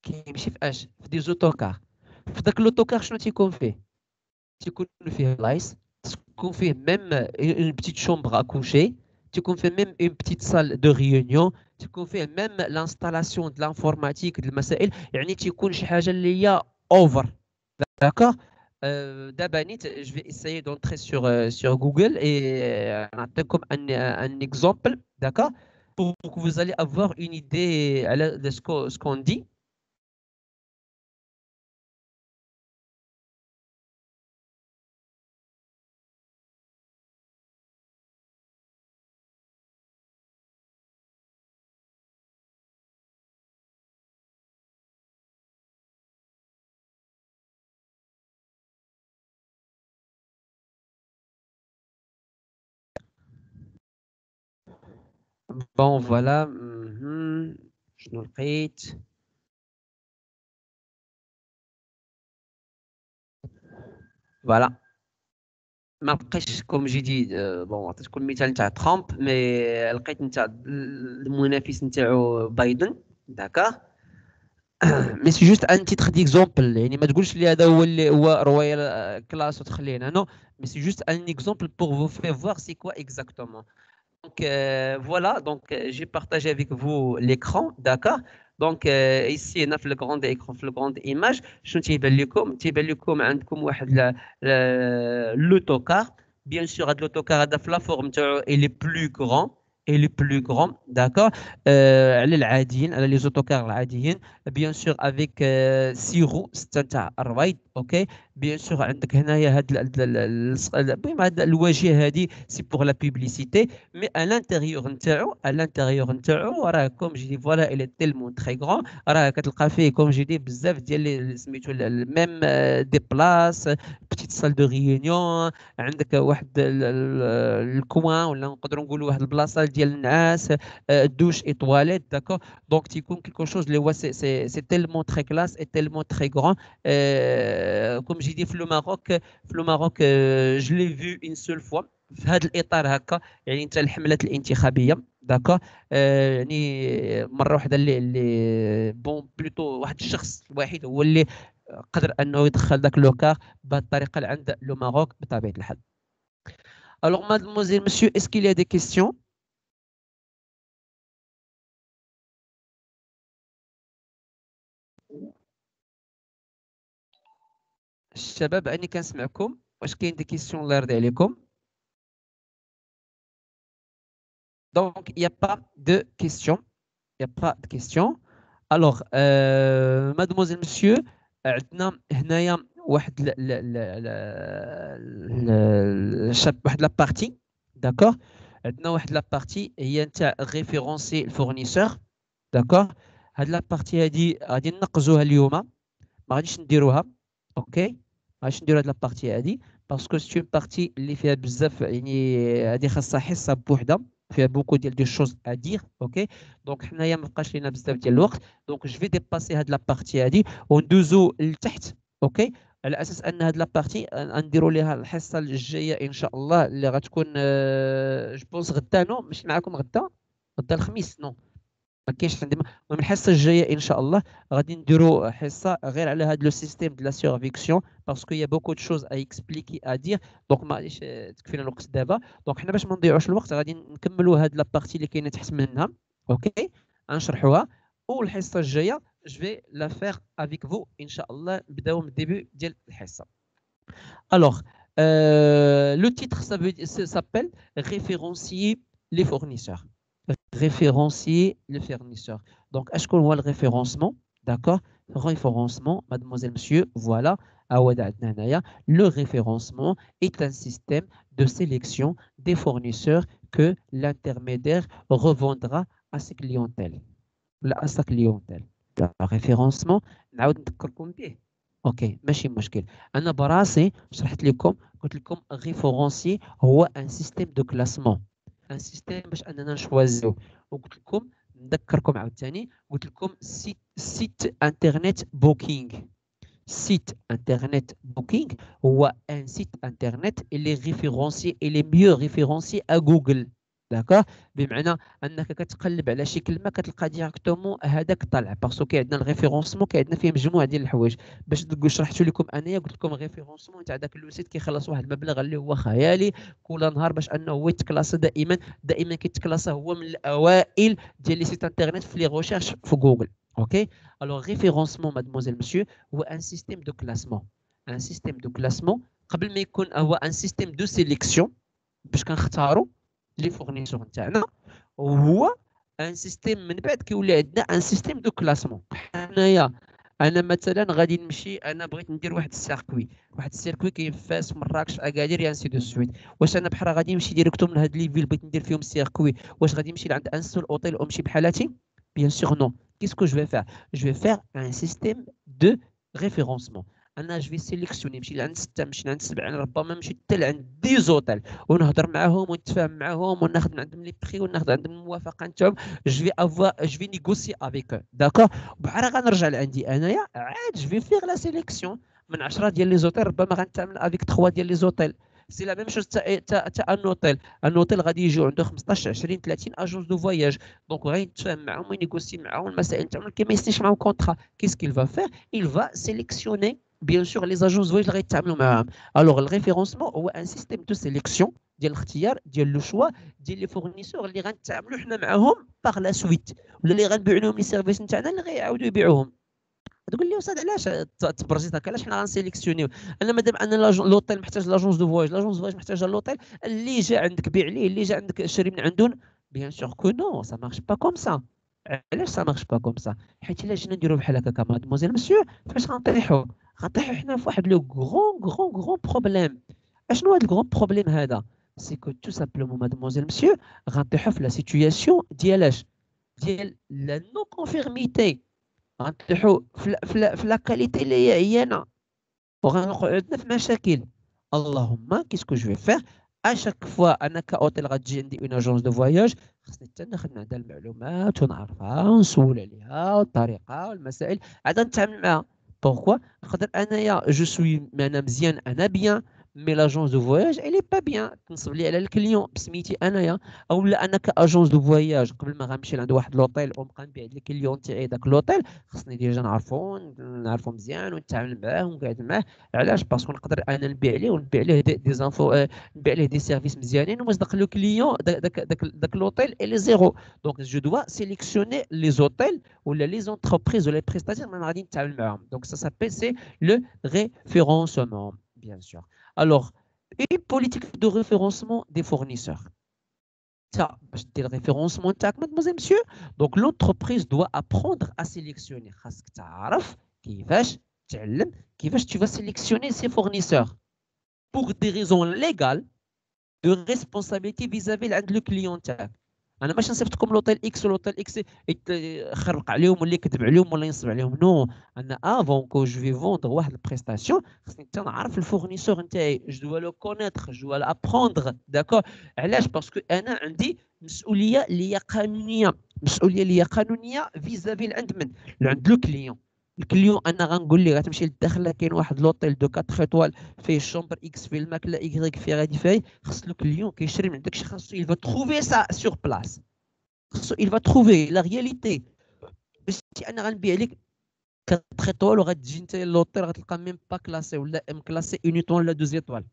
كيمشي في اش؟ في دي زوتوكار. في داك لوتوكار شنو تيكون فيه؟ تيكون فيه لايس، تكون فيه ميم اون بتيت شومبر ا كوشي، تكون فيه ميم اون بتيت سال دو ريونيون، تكون فيه ميم لانستالاسيون د لانفورماتيك د المسائل. يعني تيكون شي حاجه اللي هي اوفر داكور. دابا نيت جو في اسايي دونتري sur Google et نعطيكم un exemple d'accord pour que vous allez avoir une idée de ce qu'on dit. Bon voilà. شنو لقيت؟ فوالا ما بقيتش كوم جي دي بون عطيتكم المثال نتاع ترامب مي لقيت نتاع المنافس نتاعو بايدن داكور. مي سي جوست ان تيتر ديكزومبل. يعني ما تقولش لي هذا هو اللي هو رويال كلاس وتخلينا نو مي سي جوست ان اكزومبل بور فو فير فوار سي كوا اكزاكتومون. Donc voilà, donc j'ai partagé avec vous l'écran, d'accord. Donc ici هنا في الجراند écran في الجراند image شنو تيبان لكم؟ تيبان لكم عندكم واحد لوتوكار. بيان سور هذا لوتوكار هذا في لا فورم تاعو il est plus grand d'accord على العاديين على لي زوتوكار العاديين بيان سور avec 6 roues 6 تاع الرايد اوكي بيان سور عندك هنايا هاد المهم هاد الواجهه هادي سي بور لا بوبليسيتي مي à l'intérieur نتاعو راه كوم جي فوالا il est tellement très grand راه كتلقى فيه كوم جي دي بزاف ديال سميتو ميم دي بلاص بتيت سال دو ريونيون عندك واحد الكوان ولا نقدروا نقولوا واحد البلاصه ديال النعاس دوش اي تواليت داكور دونك تيكون كيلكو شوز اللي هو سي تيلمون تري كلاس اي تيلمون تري غران كوم جي دي في لو ماروك جو لي فيو اون سول فوا في هذا الاطار هكا يعني انت الحملات الانتخابيه داكور يعني مره واحده اللي بون بلوتو واحد الشخص الوحيد هو اللي قدر انه يدخل ذاك لوكار بهذه الطريقه اللي عند لو ماروك بطبيعه الحال. Alors mademoiselle monsieur est-ce qu'il y a des questions؟ الشباب اني كنسمعكم واش كاين دي كيسيون الله يرضي عليكم؟ Donc, il n'y a pas de questions. Il n'y a pas de questions. Alors, mademoiselle, monsieur, عندنا هنايا واحد واحد لا بارتي داكور عندنا واحد لا بارتي هي نتاع ريفيرونسي الفورنيسور داكور هاد لا بارتي هادي غادي ننقزوها اليوم ما غاديش نديروها اوكي ما غاديش نديرو هاد لا بارتي هادي باسكو سي اون بارتي اللي فيها بزاف يعني هادي خاصها حصه بوحدها فيها بوكو ديال دي شوز ا دير اوكي دونك حنايا ما بقاش لينا بزاف ديال الوقت دونك جو في ديباسي هاد لا بارتي هادي وندوزو لتحت اوكي على اساس ان هاد لا بارتي نديروا ليها الحصه الجايه ان شاء الله اللي غتكون جو بونس غدا نو ماشي معاكم غدا الخميس نو ما كاينش عندي من الحصه الجايه ان شاء الله غادي نديروا حصه غير على هذا لو سيستيم دو لا سيرفيكسيون باسكو يا بوكو دو شوز ا اكسبليكي ا دير دونك معليش تكفينا الوقت دابا دونك حنا باش ما نضيعوش الوقت غادي نكملوا هاد لا بارتي اللي كاينه تحت منها اوكي غنشرحوها والحصه الجايه جو في لا فير افيك فو ان شاء الله نبداو من الديبي ديال الحصه. الوغ لو تيتر s'appelle référencier les fournisseurs. Référencier le fournisseur. Donc, est-ce qu'on voit le référencement? D'accord? Référencement, mademoiselle, monsieur, voilà. Le référencement est un système de sélection des fournisseurs que l'intermédiaire revendra à ses clientèles. À sa clientèle. Le référencement, اوكي ماشي مشكل انا براسي شرحت لكم قلت لكم référencier هو un système de classement ان سيستيم باش اننا نشوازيو وقلت لكم نذكركم عاوتاني قلت لكم سيت انترنت بوكينغ سيت انترنت بوكينغ هو ان سيت انترنت اللي ريفيرونسي اللي ميو ريفيرونسي ا جوجل داكوغ بمعنى انك كتقلب على شي كلمه كتلقى ديريكتومون هذاك طالع باسكو كاين عندنا الريفيرونسمون كاين عندنا فيه مجموعه ديال الحوايج باش شرحت لكم انايا قلت لكم ريفيرونسمون تاع داك لو سيت كيخلص واحد المبلغ اللي هو خيالي كل نهار باش انه هو يتكلاص دائما كيتكلاص هو من الاوائل ديال لي سيت انترنت في لي ريشيرش في جوجل اوكي الوغ ريفيرونسمون مادموزيل مسيو هو ان سيستيم دو كلاسمون ان سيستيم دو كلاسمون قبل ما يكون هو ان سيستيم دو سيليكسيون باش كنختاروا لي فورنيسور نتاعنا وهو ان سيستيم من بعد كيولي عندنا ان سيستيم دو كلاسمون. حنايا انا مثلا غادي نمشي انا بغيت ندير واحد السيركوي كاين في فاس في مراكش في اكادير يانسي دو سويت واش انا بحال غادي نمشي ديريكتوم من هاد لي فيل بغيت ندير فيهم سيركوي واش غادي نمشي لعند ان سول اوتيل ونمشي بحالاتي بيان سور نو كيسكو جو في فير ان سيستيم دو ريفيرونسمون انا جو في سيليكسيوني نمشي لعند 6 نمشي لعند 7 ربما نمشي حتى لعند 10 زوطال ونهضر معاهم ونتفاهم معاهم وناخذ من عندهم لي بري وناخذ عندهم الموافقه نتاعهم جو في نيغوسي افيك داكور بحال غنرجع لعندي انايا عاد جو في فيغ لا سيليكسيون من 10 ديال لي زوطال ربما غنتعامل افيك 3 ديال لي زوطال سي لا ميم شوز تاع ان اوتيل غادي يجيو عنده 15 20 30 اجونس دو فواياج دونك غادي يتفاهم معاهم وينيغوسي معاهم المسائل نتاعهم كي ما يسنيش معاهم كونطرا كيس كيل فا فير il va sélectionner bien sûr les agences voyage اللي غيتعاملوا معاهم. alors le référencement هو un système de sélection ديال الاختيار ديال لو شوا ديال لي فورنيسور اللي غنتعاملوا حنا معاهم باغ لا سويت ولا اللي غنبيعوا لهم لي سيرفيس نتاعنا اللي غيعاودوا يبيعوهم. تقول لي استاذ علاش تبرزيت هكا علاش حنا غنسيليكسيونيو انا مادام ان لوطيل محتاج لاجونس دو فواياج لاجونس فواياج محتاجه لوطيل اللي جا عندك بيع ليه اللي جا عندك شري من عندهم بيان سور كو نو سا مارش با كوم سا علاش ça marche pas comme ça حيت الا جينا نديرو بحال هكا مادموزيل مسيو فاش غنطيحو حنا في واحد لو غران بروبليم. اشنو هاد الغران بروبليم هذا؟ سي كو تو سامبلومون مادموزيل مسيو غنطيحو في لا سيتوياسيون ديال لا نو كونفيرميتي، غنطيحو في لا كاليتي اللي هي عيانه وغنوقعو عندنا في مشاكل. اللهم كيسكو جو في فير اشاك فوا انا كاوتيل غتجي عندي اون اجونس دو فواياج خصني حتى ناخذ من عندها المعلومات ونعرفها ونسول عليها والطريقه والمسائل عاد نتعامل معها. بوركوا نقدر انايا جو سوي انا مزيان انا بيان مي لاجونس دو فواياج الي با بيان تنصب لي على الكليون بسميتي انايا، اولا انا كاجونس دو فواياج قبل ما غنمشي لعند واحد لوطيل ونبقى نبيع الكليون تاعي داك لوطيل خصني ديجا نعرفو مزيان ونتعامل معاه ونقعد معاه. علاش؟ باسكو نقدر انا نبيع ليه ونبيع ليه دي زانفو نبيع ليه دي سيرفيس مزيانين ومصدق لو كليون داك لوطيل الي زيرو. دونك جو دوا سيليكسيوني لي زوتيل ولا لي زونتربريز ولا لي بريستاتير اللي غادي نتعامل معاهم. دونك ça s'appelle c'est le référencement bien sûr. Alors une politique de référencement des fournisseurs. Ça, c'est le référencement تاعك mademoiselle monsieur. Donc l'entreprise doit apprendre à sélectionner. خاصك تعرف كيفاش تعلم كيفاش tu vas sélectionner ses fournisseurs pour des raisons légales de responsabilité vis-à-vis عند لو كليون تاعك. انا ماشي نصيفط لوطيل اكس ولوطيل اكس يخربق عليهم ولا يكذب عليهم ولا ينصب عليهم. نو انا افون كو جو في فوندر واحد البريستاسيون خصني حتى نعرف الفورنيسور نتاعي، جو دو لو كونيتر جو دو ابروندر. داكور؟ علاش؟ باسكو انا عندي مسؤوليه اللي هي قانونيه، مسؤوليه اللي هي قانونيه فيزافي عند من؟ عند لو كليون. الكليون انا غنقول ليه غتمشي للداخله كاين واحد لوطيل دو 4 ايطوال فيه الشومبر اكس فيه الماكله ايكغيك فيه غادي فيه، خص لو كليون كيشري من عندك شي خاصو il va trouver ça sur place. خصو il va trouver la réalité. باش انا غنبيع لك 4 ايطوال وغتجي انت لوطيل غتلقى ميم با كلاسي ولا ام كلاسي اون ايطوال ولا 2 ايطوال.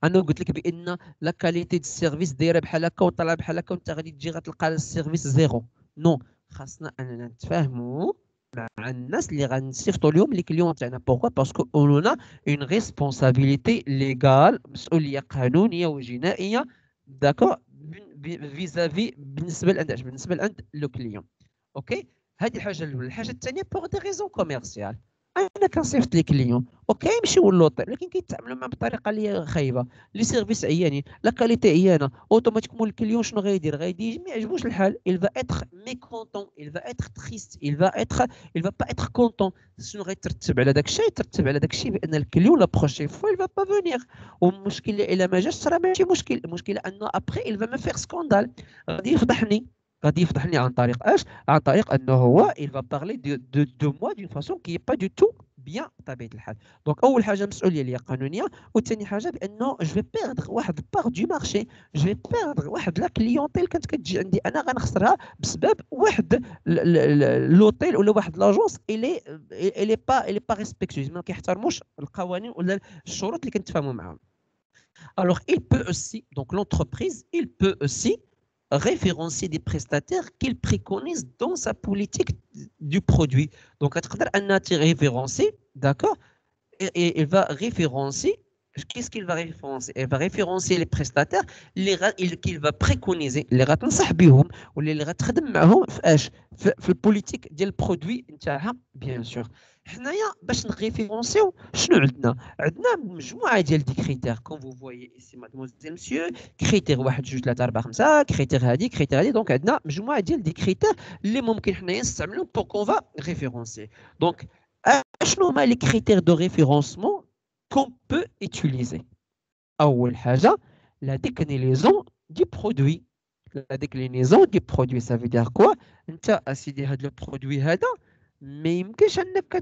انا قلت لك بان لا كاليتي دو السيرفيس دايره بحال هكا وطالعه بحال هكا وانت غادي تجي غتلقى السيرفيس زيرو. نو خاصنا اننا نتفاهموا مع الناس اللي غنصيفطوا لهم لي كليون تاعنا. بوركوا؟ باسكو اونونا اون ريسبونسابيلتي ليغال، مسؤوليه قانونيه وجنائيه. داكور؟ فيزافي بالنسبه لعند لو كليون. اوكي؟ هذه الحاجه الاولى. الحاجه الثانيه بوغ دي ريزون كوميرسيال، انا كنصيفط لي كليون اوكي يمشيو للوطيل ولكن كيتعاملوا معاه بطريقه اللي هي خايبه، لي سيرفيس عيانين، لا كاليتي عيانه، اوتوماتيكمون الكليون شنو غايدير؟ غايجي ما يعجبوش الحال، il va être mécontent, il va être triste, il va pas être content. شنو غيترتب على داك الشيء؟ يترتب على داك الشيء بان الكليون لا بروشين فوا il va pas venir. والمشكله الا ما جاش راه ماشي مشكل، المشكله انه ابخي il va me faire scandale، غادي يفضحني عن طريق اش؟ عن طريق انه هو il va parler de moi d'une façon qui est pas du tout bien بطبيعه الحال. دونك اول حاجه مسؤوليه اللي هي قانونيه، وثاني حاجه بانه جو في بيردر واحد بار دو مارشي، جو في بيردر واحد لا كليونتيل كانت كتجي عندي انا غنخسرها بسبب واحد لوطيل ولا واحد لاجونس الي با ريسبكتوز، ما كيحترموش القوانين ولا الشروط اللي كنتفاهموا معاهم. Alors il peut aussi, donc l'entreprise, il peut aussi référencer des prestataires qu'il préconise dans sa politique du produit. Donc, à référencer, d'accord, et il va référencer. Qu'est-ce qu'il va référencer? Il va référencer les prestataires qu'il va préconiser, les غتنصح بهم ولا اللي غتخدم معهم في اش؟ في البوليتيك ديال البرودوي نتاعها بيان سور. حنايا باش نريفيرونسيو شنو عندنا؟ عندنا مجموعه ديال دي كريتير كون فو فويي ايسي مادموزيل مسيو، كريتير 1 2 3 4 5، كريتير هادي. دونك عندنا مجموعه ديال دي كريتير اللي ممكن حنايا نستعملهم بور كون فا ريفيرونسي. دونك شنو هما لي كريتير دو ريفيرونسمون qu'on peut utiliser. أول حاجة la déclinaison du produit. La déclinaison du produit, ça veut dire quoi? أنت أسيدي هاد لو برودوي هذا ما يمكنش أنك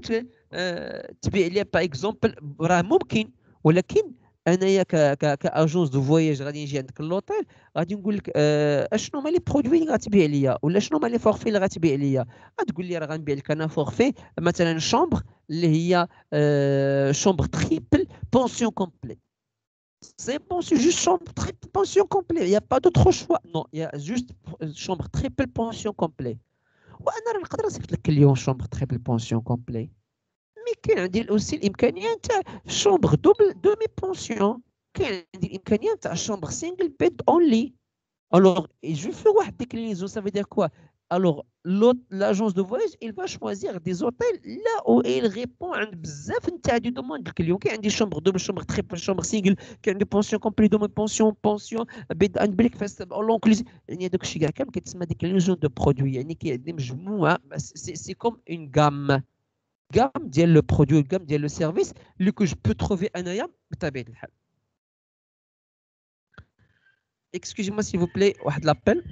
تبيع ليه باغ اكزومبل، راه ممكن، ولكن انايا كاجونس دو فواياج غادي نجي عندك اللوطيل غادي نقول لك اشنو هما لي برودوي اللي غتبيع ليا ولا شنو هما لي فورفي اللي غتبيع ليا. غتقول لي راه غنبيع لك انا فورفي مثلا شومبر اللي هي شومبر تريبل بونسيون كومبليت. C'est bon, c'est juste chambre triple pension complet. Il n'y a pas d'autre choix. Non, il y a juste chambre triple pension complet. وانا نقدر نصيفط لك اليوم شومبر تريبل بونسيون كومبلي، مي كاين عندي اوسي الامكانيه نتاع شومبر دومي بونسيون، كاين عندي الامكانيه نتاع شومبر سينجل بيد اونلي. الوغ جو في واحد ديكلينيزون، سا في دير كوا؟ Alors, l'agence de voyage, il va choisir des hôtels là où il répond à بزاف نتاع دي دوموند الكليون. كاين عندي شومبر دوبل، شومبر تريبل، شومبر سينجل، كاين عندي بونسيون كومبلي دوموند، بونسيون بيد اند بريكفاست اول انكلوزيف. يعني هذوك الشيء كاع كامل كتسمى ديك ليزون دو برودوي. يعني كاين مجموعه، سي كوم اون غام ديال لو برودوي، غام ديال لو سيرفيس اللي كو جو بو تروفي انايا بطبيعه الحال. اكسكوزي سي فو بلاي، واحد لابيل.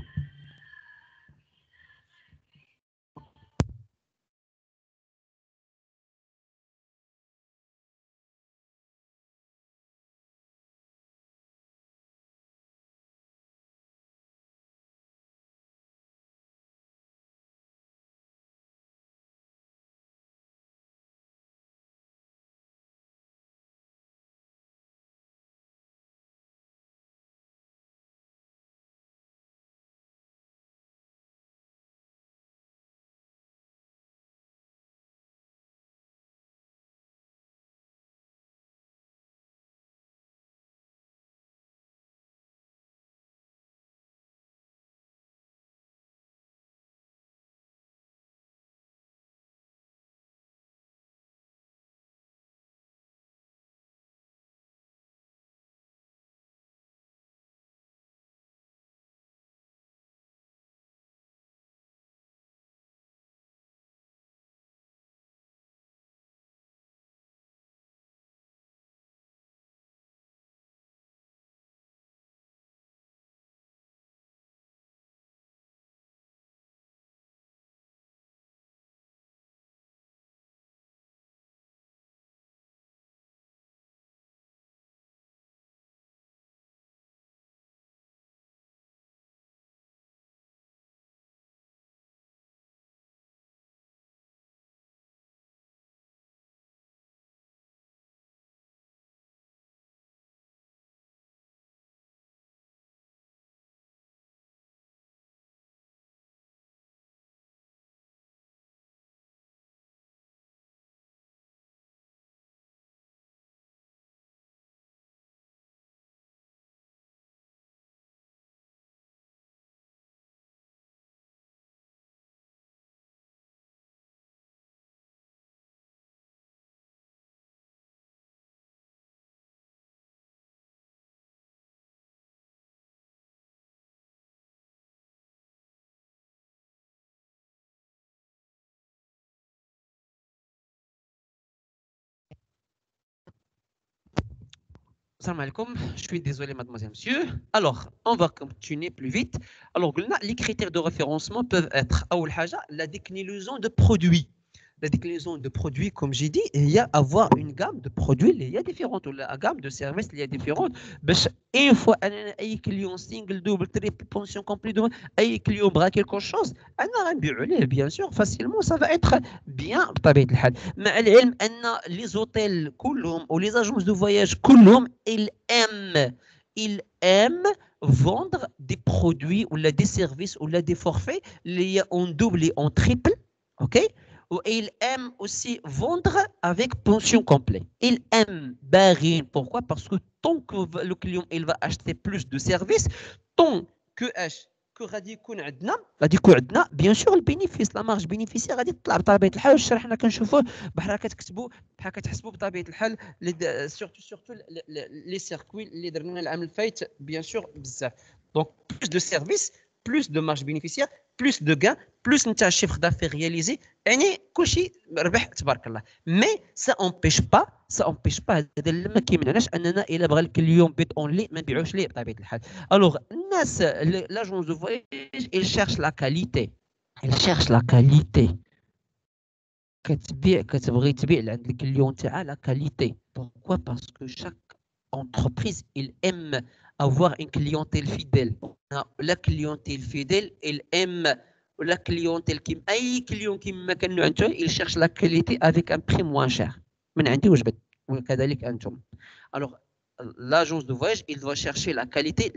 Salam alaikum, je suis désolé mademoiselle, monsieur. Alors, on va continuer plus vite. Alors, les critères de référencement peuvent être la déclinaison de produits. La déclinaison de produits, comme j'ai dit, il y a avoir une gamme de produits, il y a différentes, ou la gamme de services, il y a différentes. Une fois, un client single, double, triple, pension complète, un client bras quelque chose, bien sûr, facilement, ça va être bien. مع العلم أن les hôtels كلهم ou les agences de voyage كلهم ils aiment vendre des produits ou des services ou des forfaits liés en double et en triple, ok? Ou ils aiment aussi vendre avec pension complète. Ils aiment barrer. Pourquoi? Parce que tant que le client il va acheter plus de services, tant que غادي يكون عندنا bien sûr البينيفيس، لا مارج بينيفيسيير غادي تطلع بطبيعه الحال. والشرح حنا كنشوفوه بحال كتكتبوا بحال كتحسبوا بطبيعه الحال سورتو لي سيركوي اللي درنا العام الفايت bien sûr بزاف. Donc plus de services, plus de marge bénéficiaire, plus de gains, plus نتاع chiffre d'affaires réalisé، يعني كلشي ربح تبارك الله. مي ça empêche pas هذا ما كيمنعناش اننا الا بغى الكليون بيت اونلي ما نبيعوش ليه بطبيعه الحال. الوغ الناس لاجونس دو فواياج il cherche la qualité. كتبغي تبيع لعند الكليون تاعها لا كاليتي. Pourquoi? Parce que chaque entreprise il aime avoir une clientèle fidèle. La clientèle fidèle elle aime la clientèle qui اي كليون كيما كانوا انتم il cherche la qualité avec un prix moins cher. من عندي وجبت وكذلك انتم. Alors l'agence de voyage il doit chercher la qualité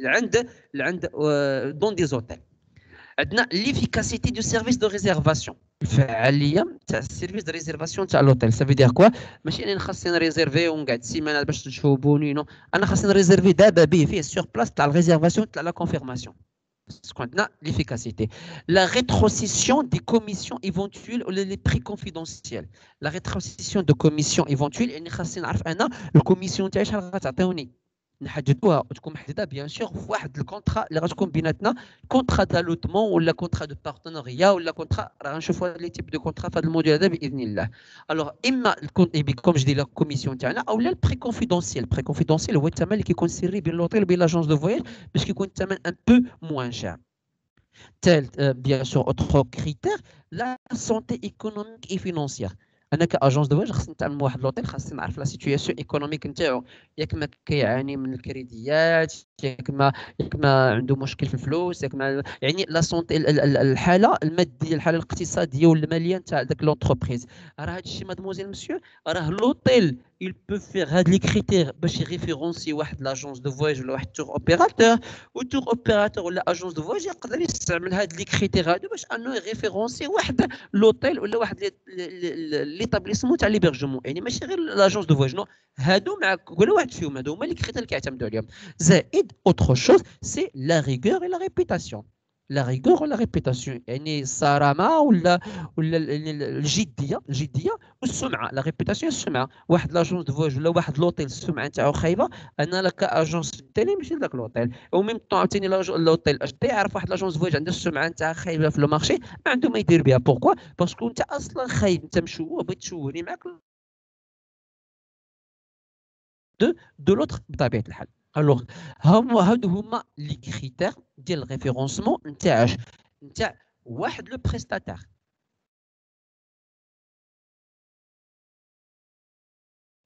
لعند dans des hôtels. عندنا l'efficacité du service de réservation. الفعاليه تاع السيرفيس دو ريزيرفاسيون تاع لوتيل. سافي دير كوا؟ ماشي انا خاصني نريزيرفي ونقعد سيمانه باش نشوفوا بوني، نو انا خاصني نريزيرفي دابا به فيه سور بلاص تاع الريزيرفاسيون تاع لا كونفيرماسيون. ce qu'on a l'efficacité. La rétrocession des commissions éventuelles ou les prix confidentiels. La rétrocession de commissions éventuelles, يعني خاصني نعرف انا الكوميسيون تاعي شحال غتعطيوني. نحددوها وتكون محدده بيان سور في واحد الكونترا اللي غتكون بيناتنا كونترا دالوتمون ولا كونترا دو بارتنريا ولا كونترا راه غنشوفوا لي تيب دو كونترا في هذا الموديل هذا باذن الله. الوغ اما كوم جو دي لا كوميسيون تاعنا او لا البري كونفيدونسيال. البري كونفيدونسيال هو الثمن اللي كيكون سري بين لوطيل وبين لاجونس دو فواياج باش كيكون الثمن ان بو موان شير. Bien sûr, autre critère, la santé économique et financière. انا كاجونس دو فواياج خصني نتعامل مع واحد لوطيل خاصني نعرف لا سيتوياسيون ايكونوميك نتاعو، ياك ما كيعاني من الكريديات، ياك ما عنده مشكل في الفلوس، ياك ما يعني لا سونتي الحاله الماديه الحاله الاقتصاديه والماليه نتاع داك لونتربريز. راه هذا الشيء مادموزيل مسيو راه لوطيل il peut faire هاد لي كريتير باش يريفيرونسي واحد لاجونس دو فواياج ولا واحد تور اوبيراتور، وتور اوبيراتور ولا اجونس دو فواياج يقدر يستعمل هاد لي كريتير هادو باش انه يريفيرونسي واحد لوطيل ولا واحد ليطابليسمون تاع ليبرجمون، يعني ماشي غير لاجونس دو فواياج، نو هادو مع كل واحد فيهم هادو هما لي كريتير اللي كيعتمدوا عليهم. زائد اوتر شوز سي لا ريغور اي لا ريبيتاسيون. لا ريغور ولا ريبيتاسيون يعني الصرامه ولا الجديه والسمعه. لا ريبيتاسيون السمعه، واحد لاجونس دو فواياج ولا واحد لوطيل السمعه نتاعو خايبه، انا لا كاجونس تاني نمشي لذاك لوطيل، او ميم طون عاوتاني لوطيل اش دي عرف واحد لاجونس دو فواياج عندها السمعه نتاعها خايبه في لو مارشي، ما عنده ما يدير بها. بوركوا؟ باسكو انت اصلا خايب، انت مشوه بغيت تشوهني معاك دو لوتر بطبيعه الحال. الوغ هادو هما لي كريتير ديال الريفيرونسمون نتاع واحد لو بريستاتير.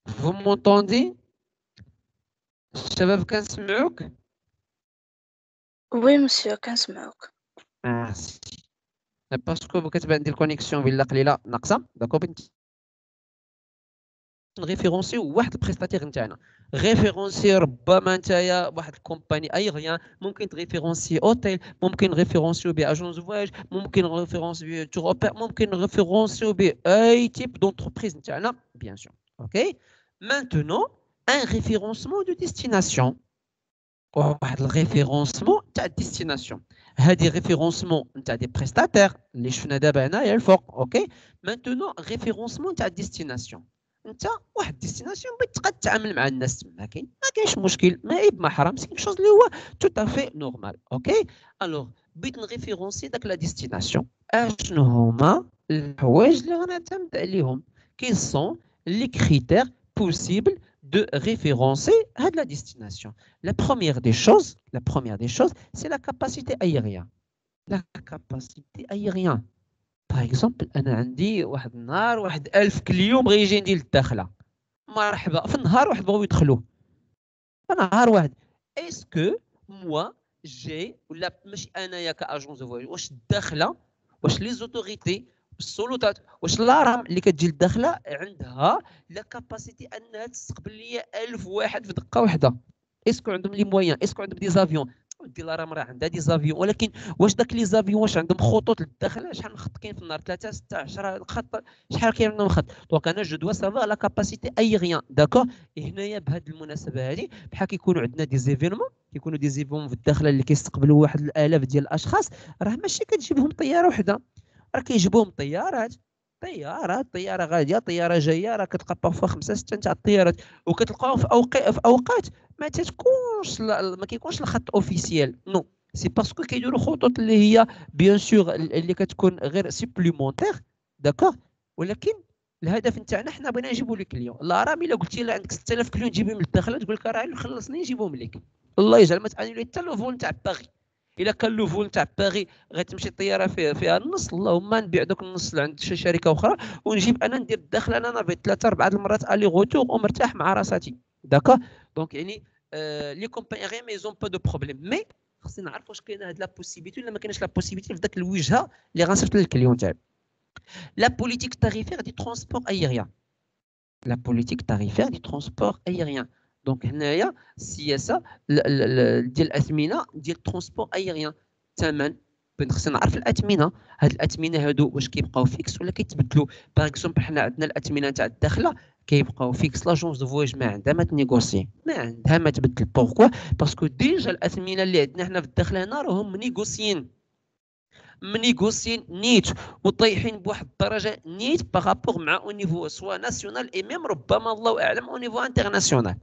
Vous m'entendez؟ الشباب كنسمعوك؟ وي مسيو كنسمعوك. ميرسي. باسكو كتبان عندي الكونيكسيون بلا قليله ناقصه. داكو نريفيرونسيو واحد البريستاتير نتاعنا، ريفيرونسي ربما نتايا واحد الكومباني ايغيان، ممكن تريفيرونسي اوتيل، ممكن نريفيرونسيو باجونس فواياج، ممكن نريفيرونسيو تور اوبير، ممكن نريفيرونسيو باي تيب دونتربريز نتاعنا بيان سور. اوكي maintenant un référencement de destination. واحد الريفيرونسمون تاع الديستيناسيون. هذه ريفيرونسمون نتاع دي بريستاتير اللي شفنا دابا هنايا الفوق. اوكي maintenant ريفيرونسمون تاع الديستيناسيون. انت واحد ديستيناسيون بغيت تبقى تتعامل مع الناس تما، ما كاينش مشكل، ما عيب ما حرام، سي كيك شوز اللي هو تو افي نورمال. اوكي الوغ بغيت نريفيرونسي داك لا ديستيناسيون، اشنو هما الحوايج اللي غنعتمد عليهم؟ كي سون لي كريتير possible de référencer la destination. La première des choses, c'est la capacité aérienne. La capacité aérienne. Par exemple, أنا عندي واحد النهار واحد 1000 كليون بغا يجي يدير الداخلة. مرحبا في النهار واحد بغاو يدخلوه. نهار واحد. اسكو موا جي ولا ماشي انايا كاجونس دو فواياج، واش الداخلة، واش لي زوتوريتي السلطات، واش الارام اللي كتجي للداخله عندها لا كاباسيتي انها تستقبل ليا 1000 واحد في دقه واحده؟ اسكو عندهم لي مويان؟ اسكو عندهم دي زافيون؟ ودي الارام راه عندها دي زافيون، ولكن واش داك لي زافيون واش عندهم خطوط للداخله؟ شحال من خط كاين في النهار؟ 3 6 10 خط، شحال كاين عندهم خط؟ دونك انا جو دوا سافوار لا كاباسيتي ايريان. داكور. هنايا بهذه المناسبه هذه بحال كيكونوا عندنا دي زيفينمون، كيكونوا دي زيفينمون في الداخله اللي كيستقبلوا واحد الالاف ديال الاشخاص، راه ماشي كتجيبهم طياره وحده، راه كيجيبوهم طيارات، طياره غاديه طياره جايه، راه كتلقى بارفوا 5 6 تاع الطيارات، وكتلقاهم في اوقات ما تكونش ما كيكونش الخط اوفيسيال. نو سي باسكو كيديروا خطوط اللي هي بيان سور اللي كتكون غير سوبليمونتير. داكور. ولكن الهدف نتاعنا حنا بغينا نجيبوا لك اليوم. الله راه الا قلتي لها عندك 6000 كليون تجيبهم للداخله، تقول لك راه خلصني نجيبهم لك. الله يجعل ما تانيولي حتى لو فول نتاع باغي. الا كان لو فول تاع باغي غتمشي الطياره فيها النص، اللهم نبيع دوك النص عند شي شركه اخرى ونجيب انا ندير الداخل انا نافي 3 4 المرات الي غوتور ومرتاح مع راساتي. داكا. دونك يعني لي كومباني غير ميزون با دو بروبليم، مي خصني نعرف واش كاينه هاد لا بوسيبيتي ولا ما كايناش لا بوسيبيتي في داك الوجهه اللي غنصيفط للكليون تاعي. لا بوليتيك تاريفير دي ترونسبور ايريان. لا بوليتيك تاريفير دي ترونسبور ايريان. دونك هنايا السياسه ديال الاثمنه ديال الترونسبور ايريان. الثمن خصنا نعرف الاثمنه، هاد الاثمنه هادو واش كيبقاو فيكس ولا كيتبدلوا؟ باغ اكزومبل حنا عندنا الاثمنه تاع الداخله كيبقاو فيكس لاجونس دو فواياج ما عندها ما تنيغوسي، ما عندها ما تبدل. بوركوا؟ باسكو ديجا الاثمنه اللي عندنا حنا في الداخل هنا راهم منيغوسيين نيت وطايحين بواحد الدرجه نيت بارابور مع او نيفو سوا ناسيونال اي ميم ربما الله اعلم او نيفو انترناسيونال.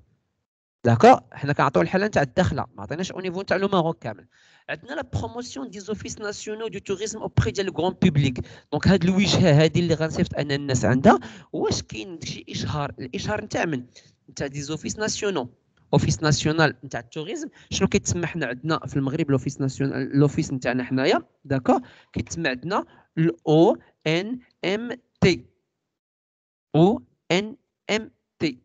داكور، حنا كنعطيو الحاله نتاع الداخله، ما عطيناش او نيفو نتاع لو ماروك كامل. عندنا لا بروموسيون دي زوفيس ناسيونو دو توريزم اوبري ديال الكرون بوبليك. دونك هاد الوجهه هادي اللي غنصيفط ان الناس عندها، واش كاين شي اشهار؟ الاشهار نتاع من؟ نتاع دي زوفيس ناسيونو. اوفيس ناسيونال نتاع التوريزم شنو كيتسمى حنا عندنا في المغرب؟ لوفيس ناسيونال، لوفيس نتاعنا حنايا داكور كيتسمى عندنا الاو ان ام تي. او ان ام تي.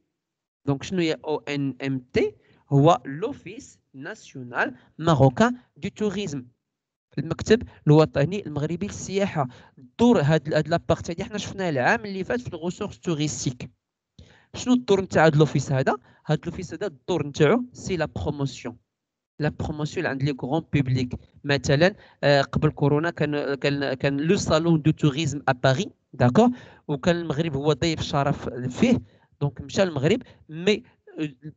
دونك شنو هي او ان ام تي؟ هو لوفيس ناسيونال ماروكان دو توريزم، المكتب الوطني المغربي للسياحه. الدور هاد لابارتي هادي حنا شفناها العام اللي فات في الغوسورس توريستيك. شنو الدور نتاع هاد اللوفيس هذا؟ هاد اللوفيس هذا الدور نتاعو سي لا بروموسيون. لا بروموسيون عند لي كغون بوبليك. مثلا قبل كورونا كان لو صالون دو توريزم ا باريس داكور، وكان المغرب هو ضيف الشرف فيه. دونك مشى المغرب مي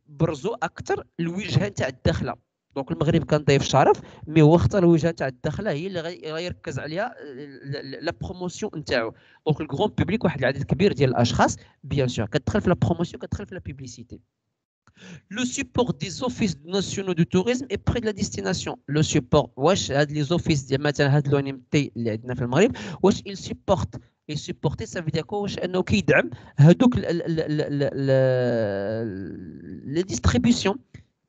برزو اكثر الوجهه نتاع الداخله. دونك المغرب كان ضيف الشرف مي هو اختار الوجهه نتاع الداخله هي اللي غيركز عليها لا بروموسيون نتاعو. دونك الكغون بوبليك واحد العدد كبير ديال الاشخاص بيان سور كتدخل في لا بروموسيون، كتدخل في لا بوبليسيتي. Le support des offices nationaux du tourisme est près de la destination. Le support, واش هاد les offices ديال مثلا هاد l'ONMT اللي عندنا في المغرب واش il supporte؟ il supporte ça veut dire quoi؟ واش انه كيدعم هادوك la distribution.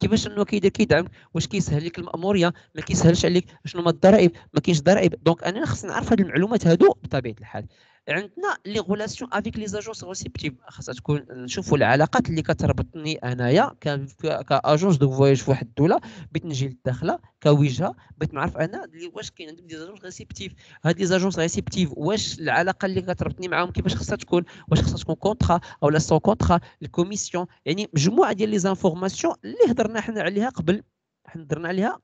كيفاش انه كيدعم؟ واش كيسهل لك الماموريه؟ ما كيسهلش عليك؟ شنو هما الضرائب؟ ما كاينش ضرائب. دونك انا خصني نعرف هاد المعلومات هادو بطبيعه الحال. عندنا لي غولاسيون افيك لي زاجونس ريسيبتيف، خاصها تكون نشوفوا العلاقات اللي كتربطني انايا كاجونس دو فواياج في واحد الدوله بغيت نجي للداخله كوجهه، بغيت نعرف انا واش كاين عندهم دي زاجونس ريسيبتيف. هاد لي زاجونس ريسيبتيف واش العلاقه اللي كتربطني معاهم كيفاش خاصها تكون؟ واش خاصها تكون كونطرا او لا سون كونطرا؟ الكوميسيون، يعني مجموعه ديال لي زانفورماسيون اللي هضرنا حنا عليها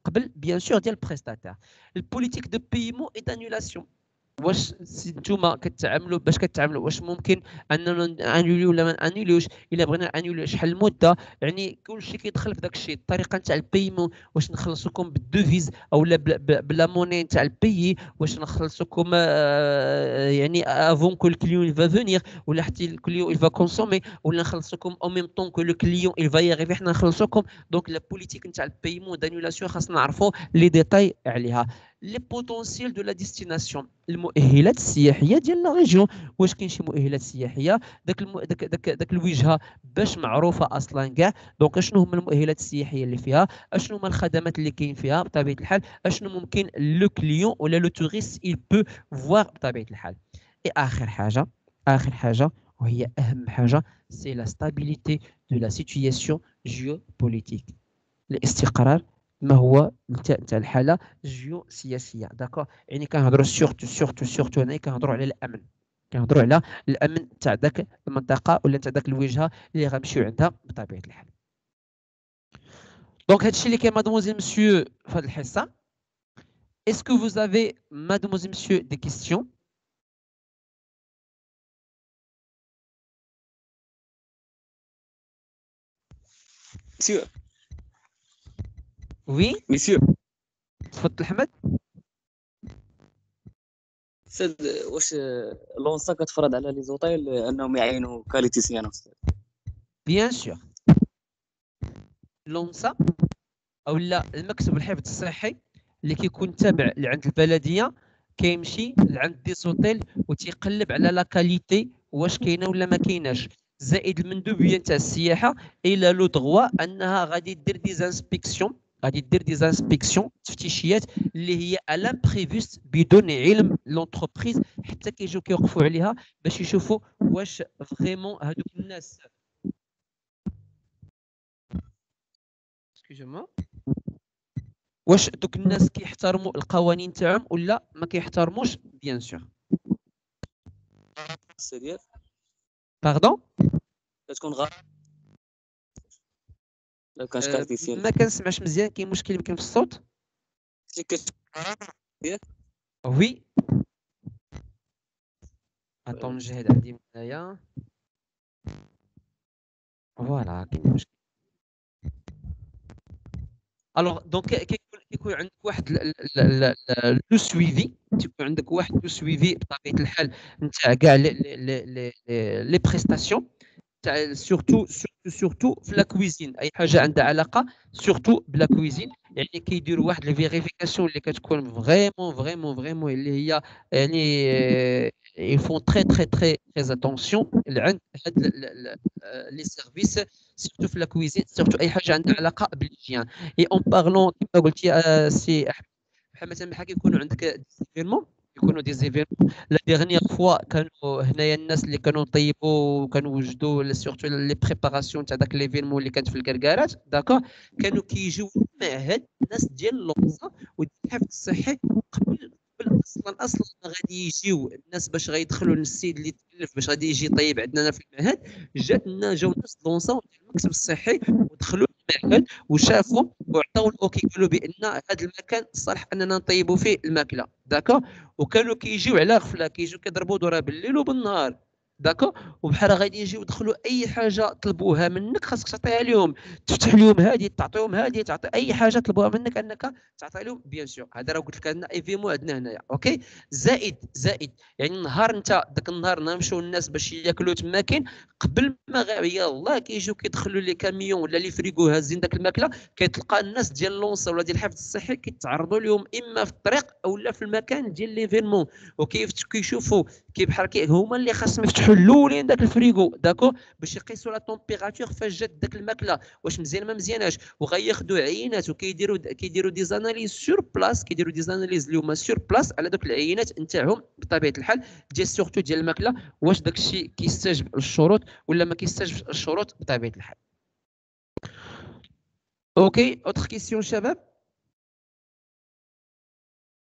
قبل بيان سور ديال البريستاتير. البوليتيك دو بيمون اي دانيولاسيون، واش نتوما كتعاملوا باش كتعاملوا واش ممكن اننا انوليو ولا ما انوليوش؟ الا بغينا انوليو شحال المده؟ يعني كلشي كيدخل في داك الشيء. الطريقه نتاع البيمون واش نخلصوكم بالدوفيز او بلا موني نتاع البيي؟ واش نخلصوكم يعني افون كو الكليون فا فونير ولا حتى الكليون فا كونسومي، ولا نخلصوكم او ميم طون كو لو كليون فا يغيفي حنا نخلصوكم؟ دونك لا بوليتيك نتاع البيمون دانيولاسيون خاصنا نعرفوا لي ديتاي عليها. لي بوتونسييل دو لا ديستيناسيون، المؤهلات السياحيه ديال لا ريجيون. واش كاين شي مؤهلات سياحيه؟ داك الوجهه باش معروفه اصلا كاع. دونك اشنو هما المؤهلات السياحيه اللي فيها؟ اشنو هما الخدمات اللي كاين فيها بطبيعه الحال؟ اشنو ممكن لو كليون ولا لو توريست il peut voir بطبيعه الحال. اخر حاجه وهي اهم حاجه سي لا ستابيليتي دو لا سيتوياسيون جيوبوليتيك، الاستقرار ما هو نتاع الحاله جيوسياسيه. داكور، يعني كنهضروا سورتو هنا كنهضروا على الامن، كنهضروا على الامن تاع داك المنطقه ولا تاع داك الوجهه اللي غنمشيو عندها بطبيعه الحال. دونك هادشي اللي كاين مادموزيل مسيو في هاد الحصه. اسكو vous avez mademoiselle monsieur des questions؟ مسيو وي مسيو تفضل احمد. استاذ، واش لونسا كتفرض على لي زوطيل انهم يعينوا كاليتيسيان استاذ؟ بيان سور لونسا او لا المكتب الحفظ الصحي اللي كيكون تابع لعند البلديه كيمشي لعند دي سوتيل وتيقلب على لا كاليتي واش كاينه ولا ما كايناش. زائد المندوبيه نتاع السياحه الى لو دغوا انها غادي دير دي زانسبيكسيون تفتيشيات اللي هي الامبريفيست بدون علم لونتربريز، حتى كيجيو كيوقفوا عليها باش يشوفوا واش فريمون هذوك الناس واش دوك الناس كيحترموا القوانين تاعهم ولا ما كيحترموش. بيان سور استاذ باردون كتكون غلط لو كانش كاليتيسيان. ما كنسمعش مزيان، كاين مشكل يمكن في الصوت. وي اتون نجهد عندي هنايا. فوالا كاين مشكل. الوغ دونك كيكون عندك واحد لو سويفي، تيكون عندك واحد لو سويفي بطبيعه الحال نتاع كاع لي بريستاسيون تاع سورتو في لا كويزين. اي حاجه عندها علاقه سورتو بلا كويزين، يعني كيديروا واحد لي فيريفيكاسيون اللي كتكون فريمون اللي هي يعني ils font très attention لعند هاد لي سيرفيس سورتو في لا كويزين، سورتو اي حاجه عندها علاقه بالهيجيان. اي اون بارلون كما قلتي سي احمد، بحال مثلا بحال كيكونوا عندك يكونوا دي زيفيرمون. لا ديرنيير فوا كانوا هنايا الناس اللي كانوا طيبوا وكانوا وجدوا سورتو لي بريباراسيون تاع داك ليفيرمون اللي كانت في الكركارات داكور، كانوا كيجيو المعهد الناس ديال اللونسا وديال الحفظ الصحي قبل اصلا ما غادي يجيو الناس باش غيدخلوا للسيد اللي تكلف باش غادي يجي طيب عندنا في المعهد. جاو ناس لونسا وديال المكتب الصحي ودخلوا المعهد وشافوا وعطاو الاوكي، قالوا بان هذا المكان صالح اننا نطيبوا فيه الماكله داكور. وكانوا كيجيو على غفله، كيجيو كيضربوا دوره بالليل وبالنهار داكور، وبحال غادي يجيو يدخلوا اي حاجه طلبوها منك خاصك تعطيها لهم، تفتح لهم هذه تعطيهم هذه، تعطي اي حاجه طلبوها منك انك تعطي لهم بيان سور. هذا راه قلت لك عندنا ايفيمو عندنا هنايا اوكي. زائد يعني النهار انت داك النهار نمشيو الناس باش ياكلوا تماكن قبل ما يلاه كيجيو كيدخلوا لي كاميون ولا لي فريغو هازين داك الماكله، كيتلقى الناس ديال اللونسا ولا ديال الحفظ الصحي كيتعرضوا لهم اما في الطريق اولا في المكان ديال ليفيرمون، وكيشوفوا بحال هما اللي خاصهم يفتحوا الاولين داك الفريغو داكو باش يقيسوا لا تمبيراتور فاش جات داك الماكله واش مزيان ما مزياناش، وغياخذوا عينات وكيديروا دي زاناليز سور بلاص، كيديروا دي زاناليز اللي هما سور بلاص على دوك العينات نتاعهم بطبيعه الحال ديال سورتو ديال الماكله، واش داك الشيء كيستجب للشروط ولا ما كيستجبش الشروط بطبيعه الحال. اوكي اوتر كيسيون شباب.